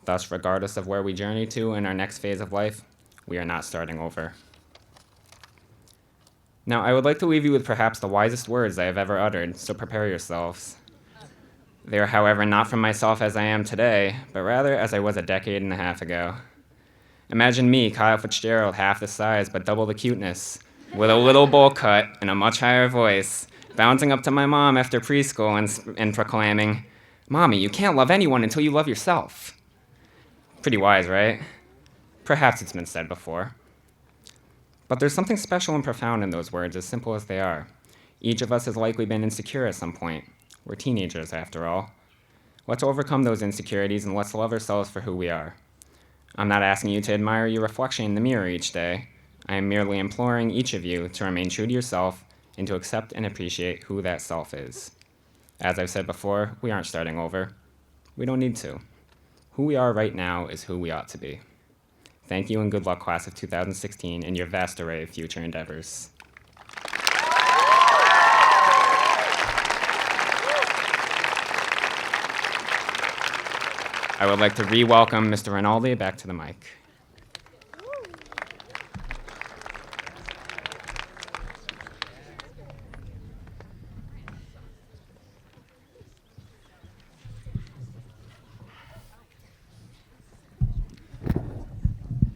Thus, regardless of where we journey to in our next phase of life, we are not starting over. Now, I would like to leave you with perhaps the wisest words I have ever uttered, so prepare yourselves. They are, however, not from myself as I am today, but rather as I was a decade and a half ago. Imagine me, Kyle Fitzgerald, half the size but double the cuteness, with a little bowl cut and a much higher voice, bouncing up to my mom after preschool and proclaiming, "Mommy, you can't love anyone until you love yourself." Pretty wise, right? Perhaps it's been said before. But there's something special and profound in those words, as simple as they are. Each of us has likely been insecure at some point. We're teenagers, after all. Let's overcome those insecurities and let's love ourselves for who we are. I'm not asking you to admire your reflection in the mirror each day. I am merely imploring each of you to remain true to yourself and to accept and appreciate who that self is. As I've said before, we aren't starting over. We don't need to. Who we are right now is who we ought to be. Thank you and good luck, class of 2016, in your vast array of future endeavors. I would like to re-welcome Mr. Rinaldi back to the mic.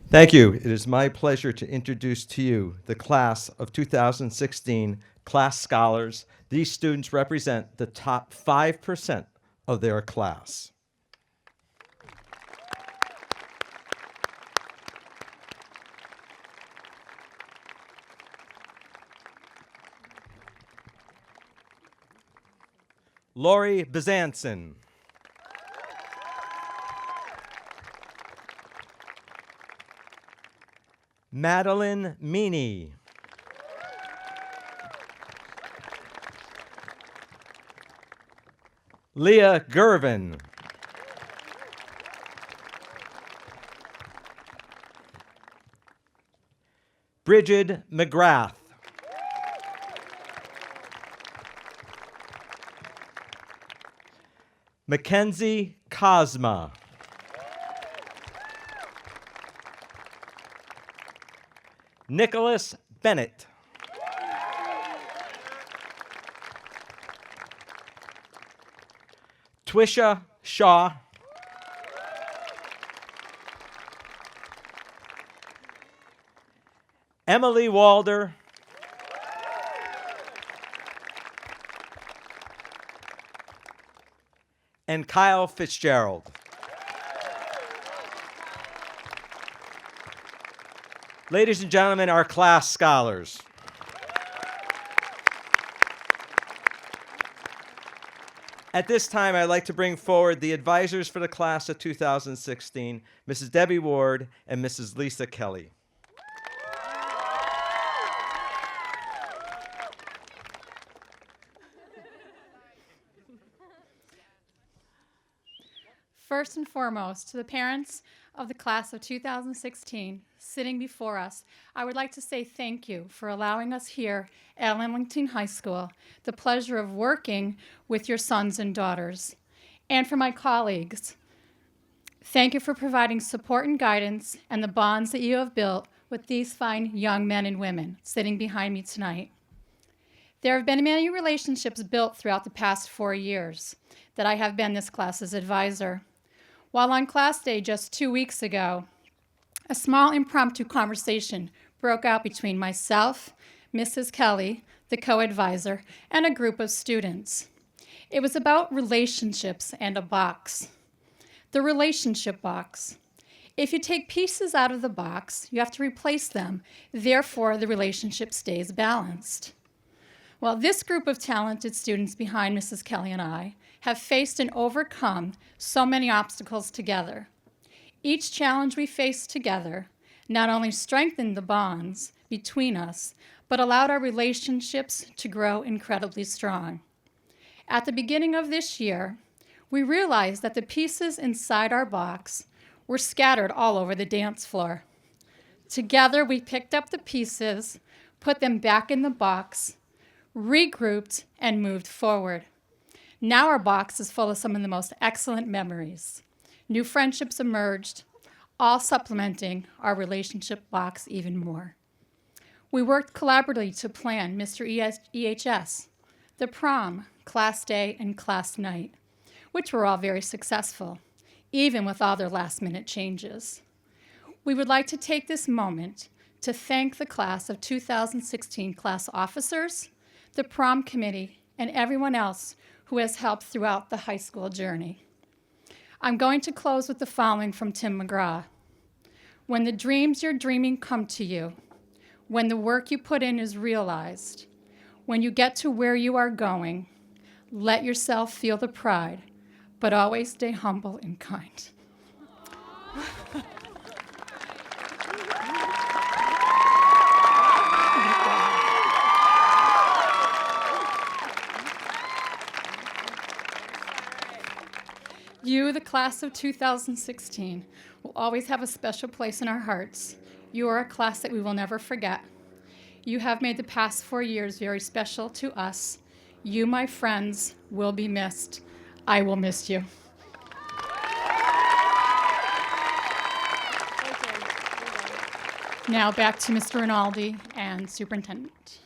Thank you. It is my pleasure to introduce to you the class of 2016 class scholars. These students represent the top 5% of their class. Lori Bezanson. Madeline Meany. Leah Gervin. Bridget McGrath. Mackenzie Cosma. Nicholas Bennett. Twisha Shaw. Emily Walder. And Kyle Fitzgerald. Ladies and gentlemen, our class scholars. At this time, I'd like to bring forward the advisors for the class of 2016, Mrs. Debbie Ward and Mrs. Lisa Kelly. First and foremost, to the parents of the class of 2016 sitting before us, I would like to say thank you for allowing us here at Ellington High School the pleasure of working with your sons and daughters. And for my colleagues, thank you for providing support and guidance and the bonds that you have built with these fine young men and women sitting behind me tonight. There have been many relationships built throughout the past 4 years that I have been this class's advisor. While on class day just 2 weeks ago, a small impromptu conversation broke out between myself, Mrs. Kelly, the co-advisor, and a group of students. It was about relationships and a box. The relationship box. If you take pieces out of the box, you have to replace them. Therefore, the relationship stays balanced. Well, this group of talented students behind Mrs. Kelly and I have faced and overcome so many obstacles together. Each challenge we faced together not only strengthened the bonds between us, but allowed our relationships to grow incredibly strong. At the beginning of this year, we realized that the pieces inside our box were scattered all over the dance floor. Together, we picked up the pieces, put them back in the box, regrouped, and moved forward. Now our box is full of some of the most excellent memories. New friendships emerged, all supplementing our relationship box even more. We worked collaboratively to plan Mr. EHS, the prom, class day, and class night, which were all very successful, even with all their last-minute changes. We would like to take this moment to thank the class of 2016 class officers, the prom committee, and everyone else who has helped throughout the high school journey. I'm going to close with the following from Tim McGraw. When the dreams you're dreaming come to you, when the work you put in is realized, when you get to where you are going, let yourself feel the pride, but always stay humble and kind. You, the class of 2016, will always have a special place in our hearts. You are a class that we will never forget. You have made the past 4 years very special to us. You, my friends, will be missed. I will miss you. Now back to Mr. Rinaldi and Superintendent.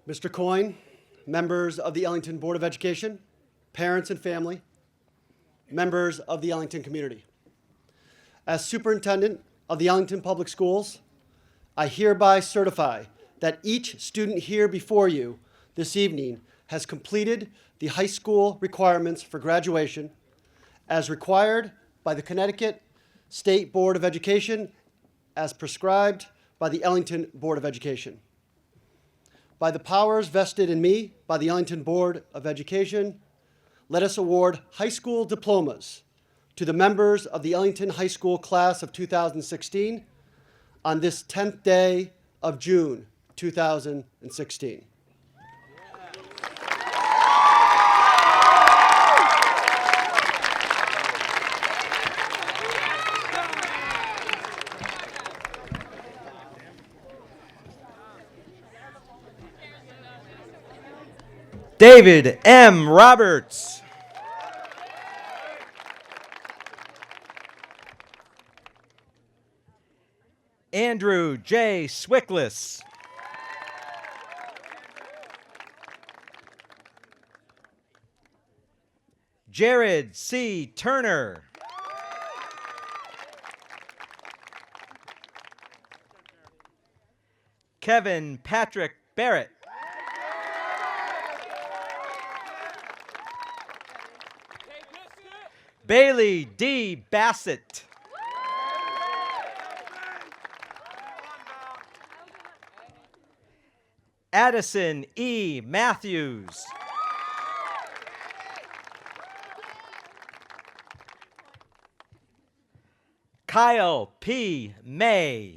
Mr. Coyne, members of the Ellington Board of Education, parents and family, members of the Ellington community. As superintendent of the Ellington Public Schools, I hereby certify that each student here before you this evening has completed the high school requirements for graduation as required by the Connecticut State Board of Education as prescribed by the Ellington Board of Education. By the powers vested in me by the Ellington Board of Education, let us award high school diplomas to the members of the Ellington High School class of 2016 on this 10th day of June 2016. David M. Roberts. Andrew J. Swickless. Jared C. Turner. Kevin Patrick Barrett. Bailey D. Bassett. Addison E. Matthews. Kyle P. May.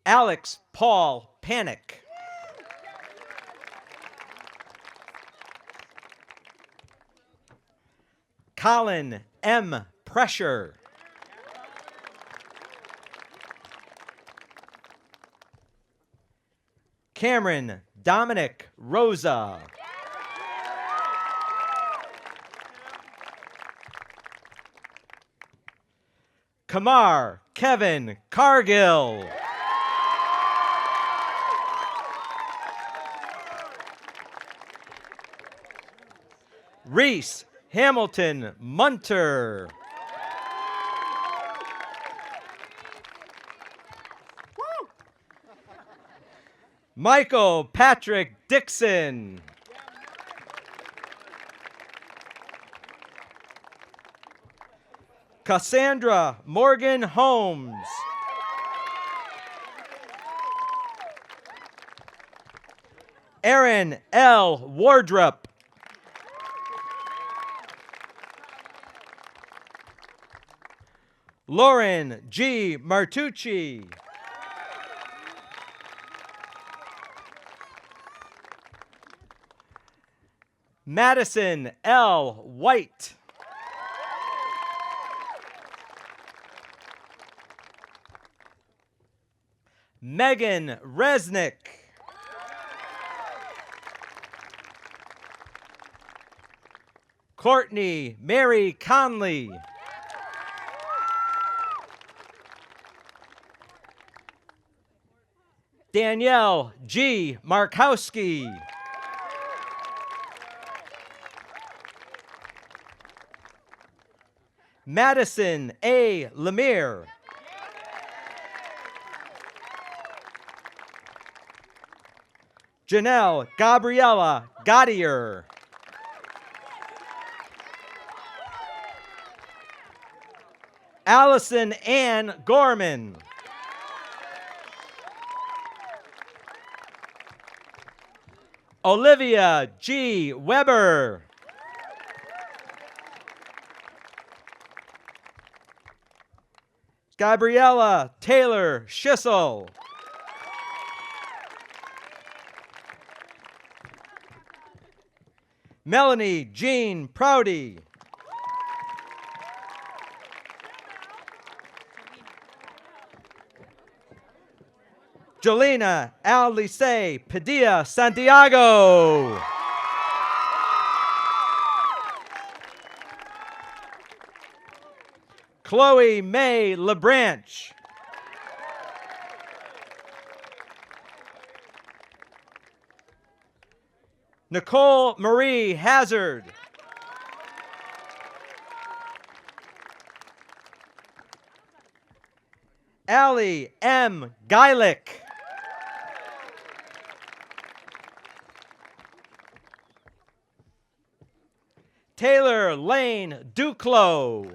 Alex Paul Panic. Colin M. Pressure. Cameron Dominic Rosa. Kamar Kevin Cargill. Reese Hamilton Munter. Michael Patrick Dixon. Cassandra Morgan Holmes. Aaron L. Wardrop. Lauren G. Martucci. Madison L. White. Megan Resnick. Courtney Mary Conley. Danielle G. Markowski. Madison A. Lemire. Janelle Gabriella Gottier. Allison Ann Gorman. Olivia G. Weber. Gabriella Taylor Schissel. Melanie Jean Prouty. Jolena Alice Padilla Santiago. Chloe May LeBranch. Nicole Marie Hazard. Allie M. Geilick. Taylor Lane Duclos.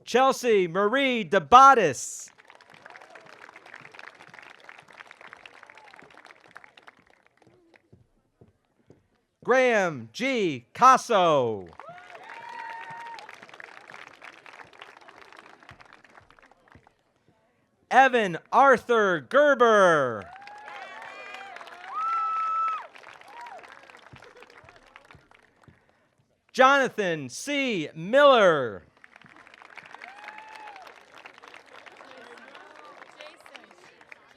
Chelsea Marie DeBatis. Graham G. Casso. Evan Arthur Gerber. Jonathan C. Miller.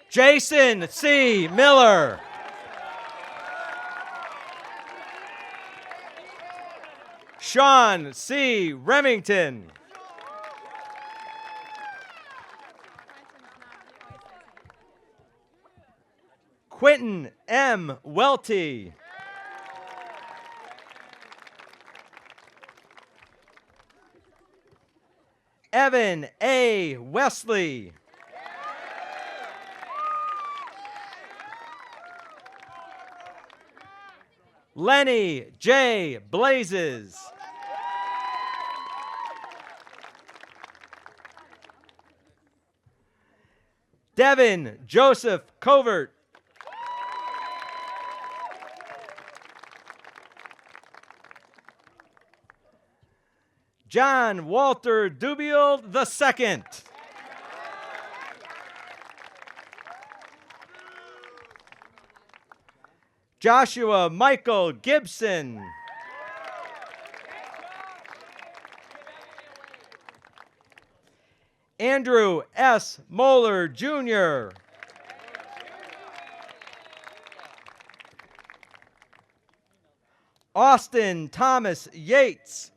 Jason C. Miller. Sean C. Remington. Quentin M. Welty. Evan A. Wesley. Lenny J. Blazes. Devin Joseph Covert. John Walter Dubiel II. Joshua Michael Gibson. Andrew S. Moeller, Jr. Austin Thomas Yates.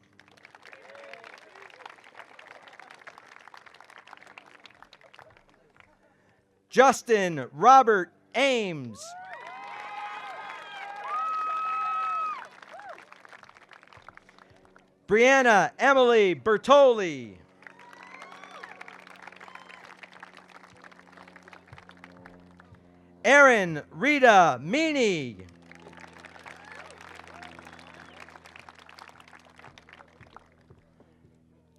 Justin Robert Ames. Brianna Emily Bertoli. Erin Rita Meany.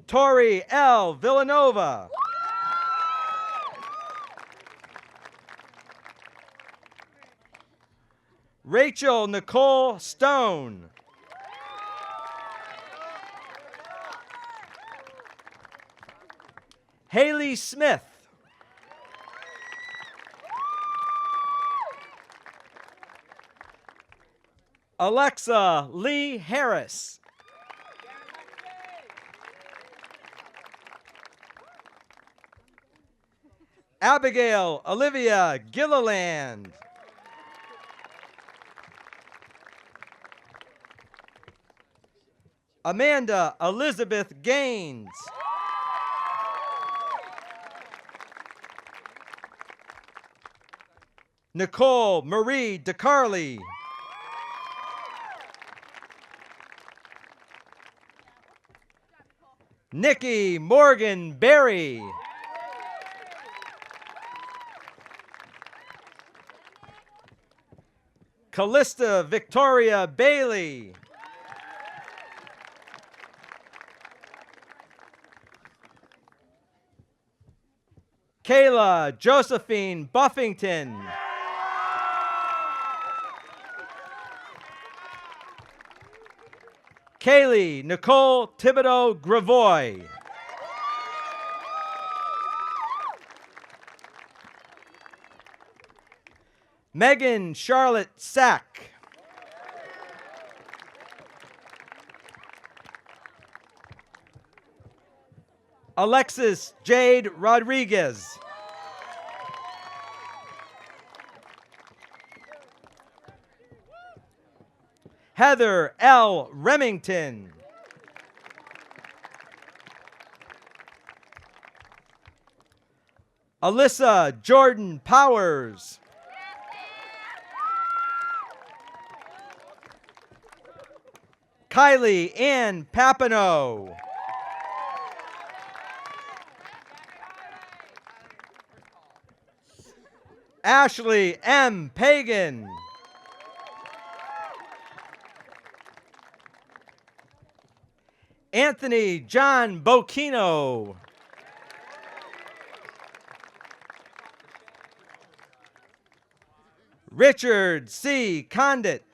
Tori L. Villanova. Rachel Nicole Stone. Haley Smith. Alexa Lee Harris. Abigail Olivia Gilliland. Amanda Elizabeth Gaines. Nicole Marie DeCarly. Nikki Morgan Berry. Callista Victoria Bailey. Kayla Josephine Buffington. Kaylee Nicole Thibodeau Gravoy. Megan Charlotte Sack. Alexis Jade Rodriguez. Heather L. Remington. Alyssa Jordan Powers. Kylie Ann Papineau. Ashley M. Pagan. Anthony John Bocchino. Richard C. Condit.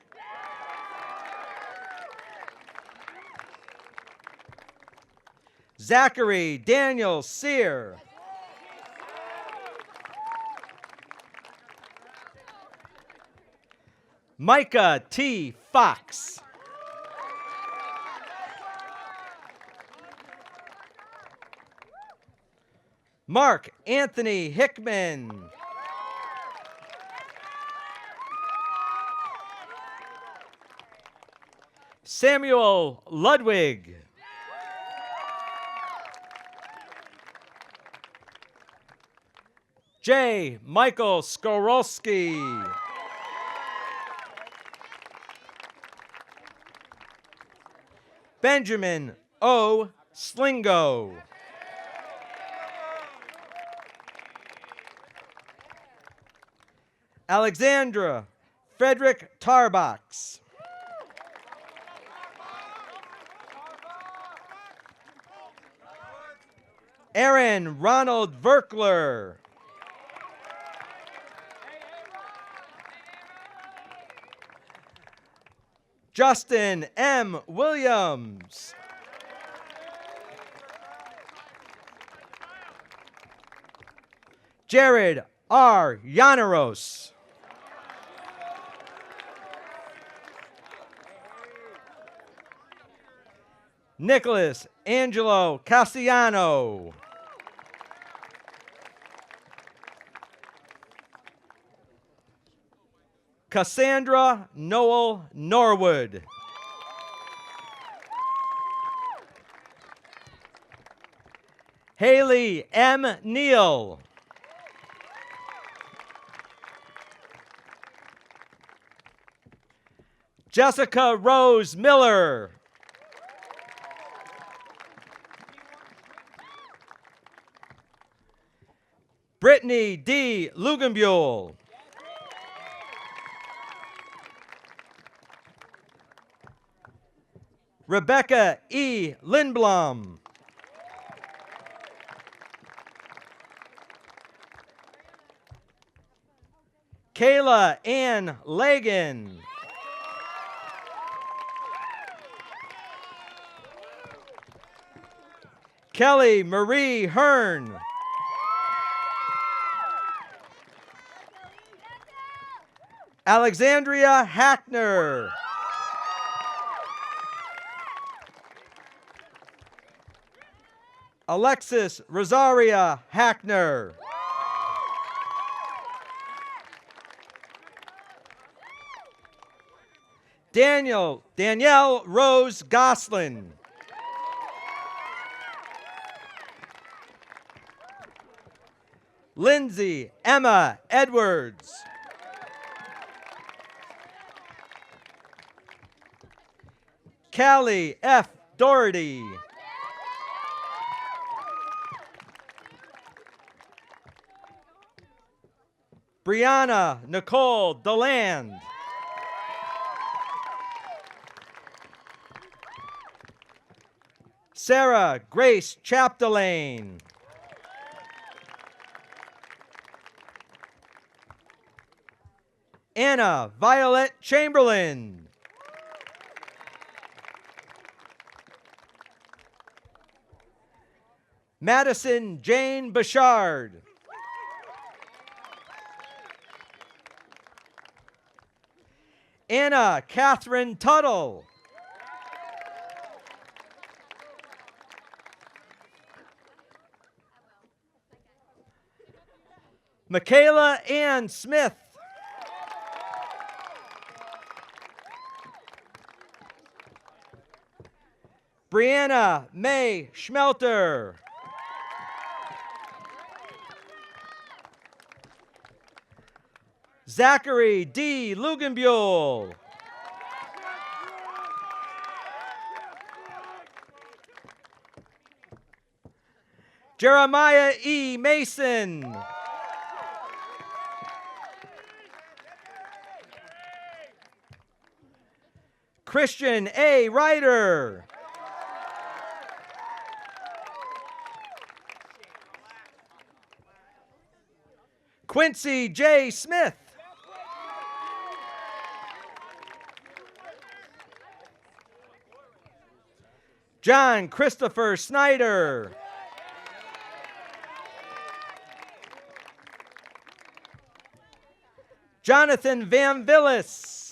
Zachary Daniel Sear. Micah T. Fox. Mark Anthony Hickman. Samuel Ludwig. J. Michael Skorolski. Benjamin O. Slingo. Alexandra Frederick Tarbox. Aaron Ronald Verkler. Justin M. Williams. Jared R. Llaneros. Nicholas Angelo Castellano. Cassandra Noel Norwood. Haley M. Neal. Jessica Rose Miller. Brittany D. Lugenbuehl. Rebecca E. Lindblom. Kayla Ann Lagan. Kelly Marie Hearn. Alexandria Hackner. Alexis Rosaria Hackner. Danielle Rose Goslin. Lindsay Emma Edwards. Callie F. Doherty. Brianna Nicole Deland. Sarah Grace Chapdelaine. Anna Violet Chamberlain. Madison Jane Bouchard. Anna Catherine Tuttle. Michaela Ann Smith. Brianna May Schmelter. Zachary D. Lugenbuehl. Jeremiah E. Mason. Christian A. Ryder. Quincy J. Smith. John Christopher Snyder. Jonathan Van Villis.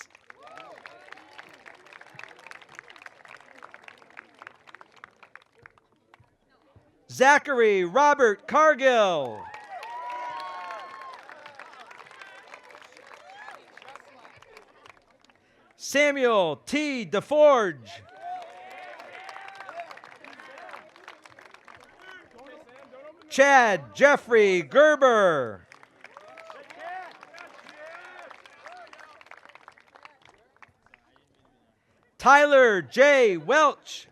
Zachary Robert Cargill. Samuel T. DeForge. Chad Jeffrey Gerber. Tyler J. Welch.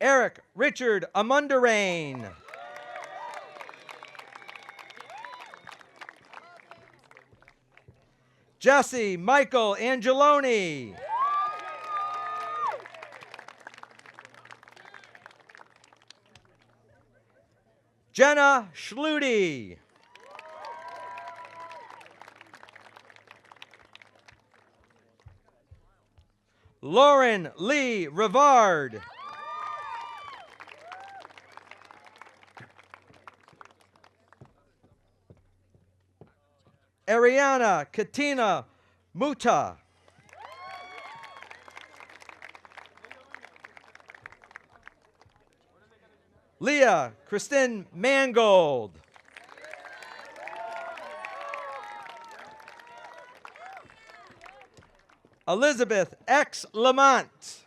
Eric Richard Amundarain. Jesse Michael Angeloni. Jenna Schluty. Lauren Lee Rivard. Ariana Katina Muta. Leah Kristen Mangold. Elizabeth X. Lamont.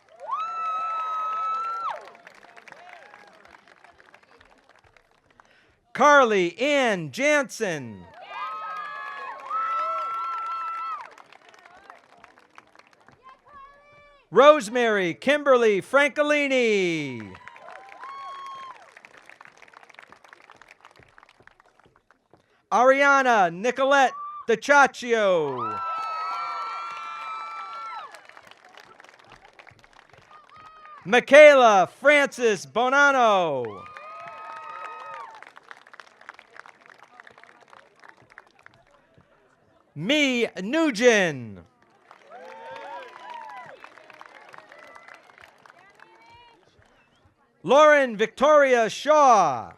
Carly Ann Jansen. Rosemary Kimberly Francolini. Ariana Nicolette DeCaccio. Michaela Francis Bonanno. Me Nugent. Lauren Victoria Shaw.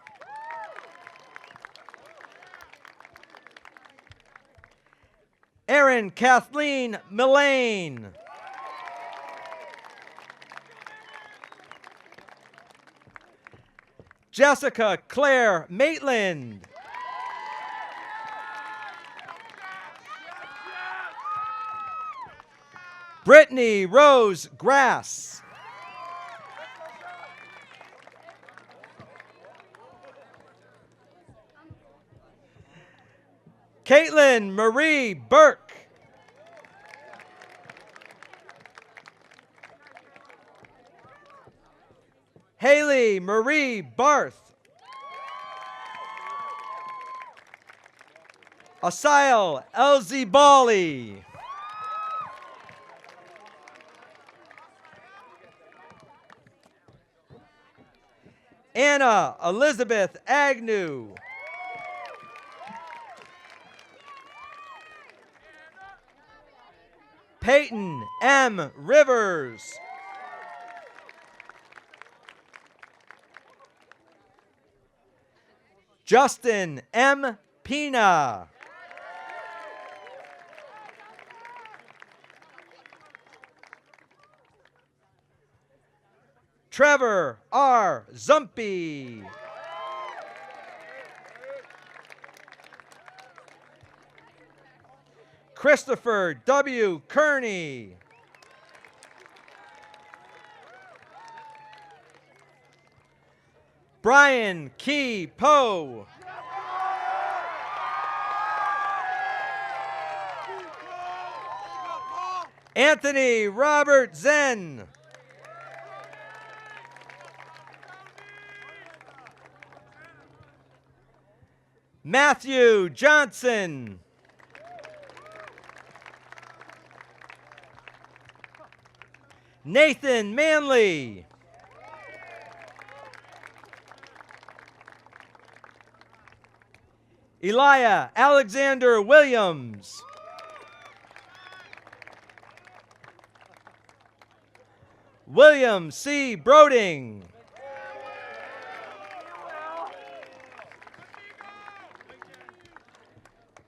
Erin Kathleen Millane. Jessica Claire Maitland. Brittany Rose Grass. Caitlyn Marie Burke. Haley Marie Barth. Asail Elzibali. Anna Elizabeth Agnew. Peyton M. Rivers. Justin M. Pina. Trevor R. Zumpy. Christopher W. Kearney. Brian Key Poe. Anthony Robert Zen. Matthew Johnson. Nathan Manley. Elijah Alexander Williams. William C. Broding.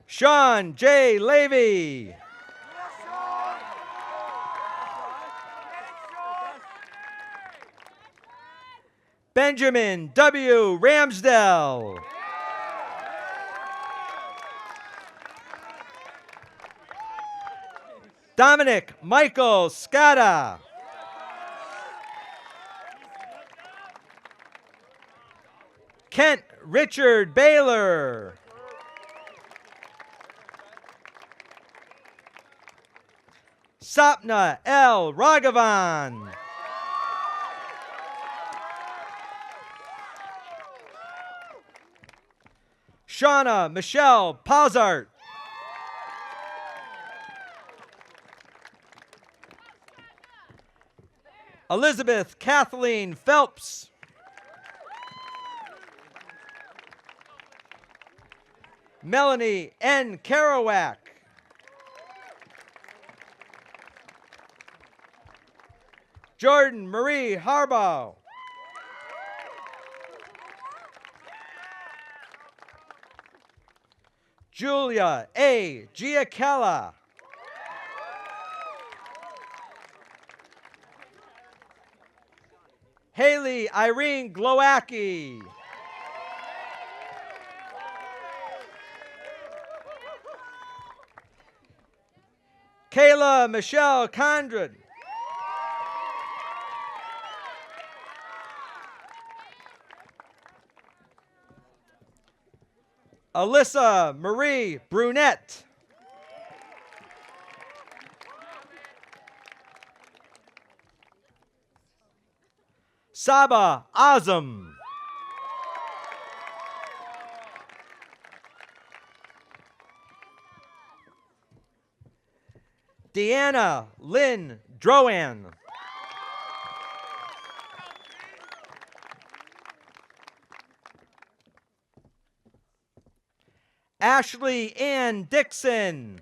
Sean J. Levy. Benjamin W. Ramsdell. Dominic Michael Scotta. Kent Richard Baylor. Sapna L. Raghavan. Shauna Michelle Pausart. Elizabeth Kathleen Phelps. Melanie N. Kerouac. Jordan Marie Harbaugh. Julia A. Giacella. Haley Irene Glowacki. Kayla Michelle Condren. Alyssa Marie Brunette. Saba Azam. Deanna Lynn Drowan. Ashley Ann Dixon.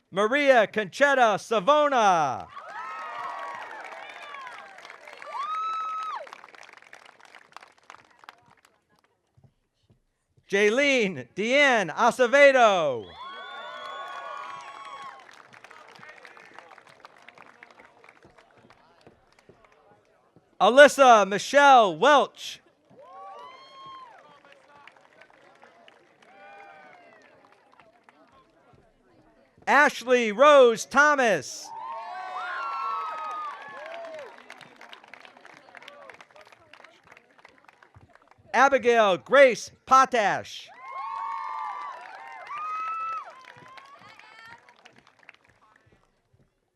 Maria Conchetta Savona. Jaylene Deanne Acevedo. Alyssa Michelle Welch. Ashley Rose Thomas. Abigail Grace Potash.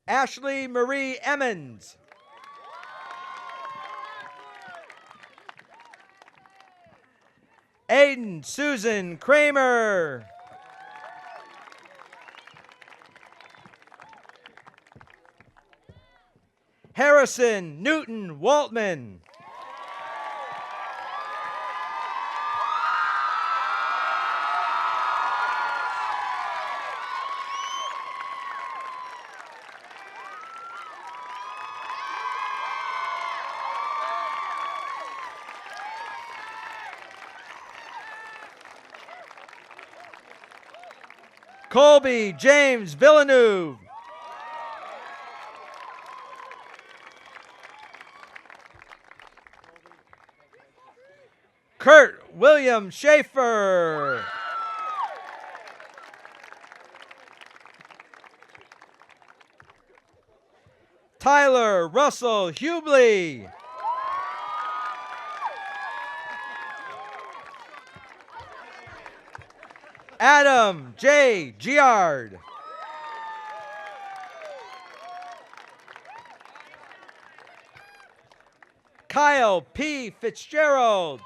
Ashley Marie Emmons. Aiden Susan Kramer. Harrison Newton Waltman. Colby James Villeneuve. Kurt William Schaefer. Tyler Russell Hubley. Adam J. Giard. Kyle P. Fitzgerald.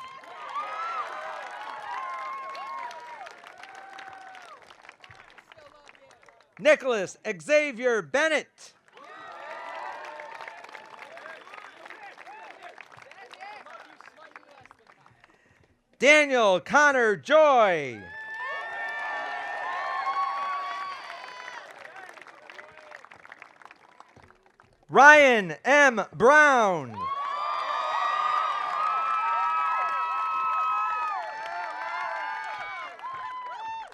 Nicholas Xavier Bennett. Daniel Connor Joy. Ryan M. Brown.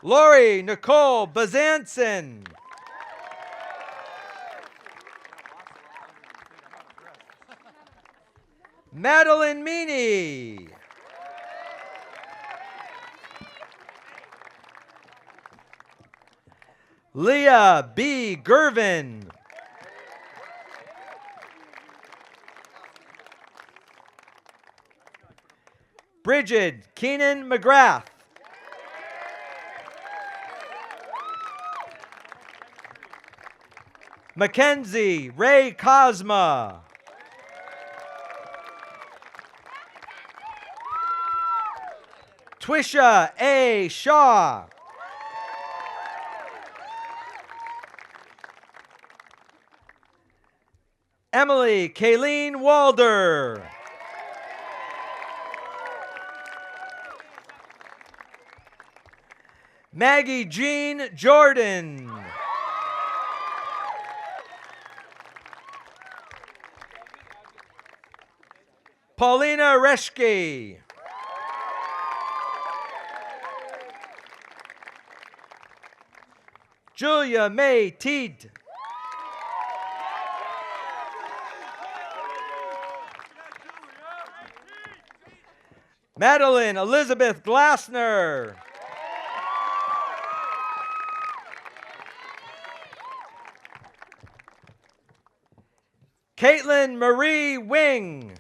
Lori Nicole Bazanson. Madeline Meany. Leah B. Gervin. Bridget Keenan McGrath. Mackenzie Ray Cosma. Twisha A. Shaw. Emily Kayleen Walder. Maggie Jean Jordan. Paulina Reschke. Julia May Teed. Madeline Elizabeth Glassner. Caitlyn Marie Wing.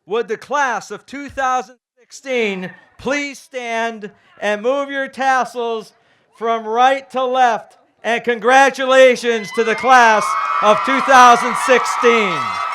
Would the class of 2016 please stand and move your tassels from right to left, and congratulations to the class of 2016.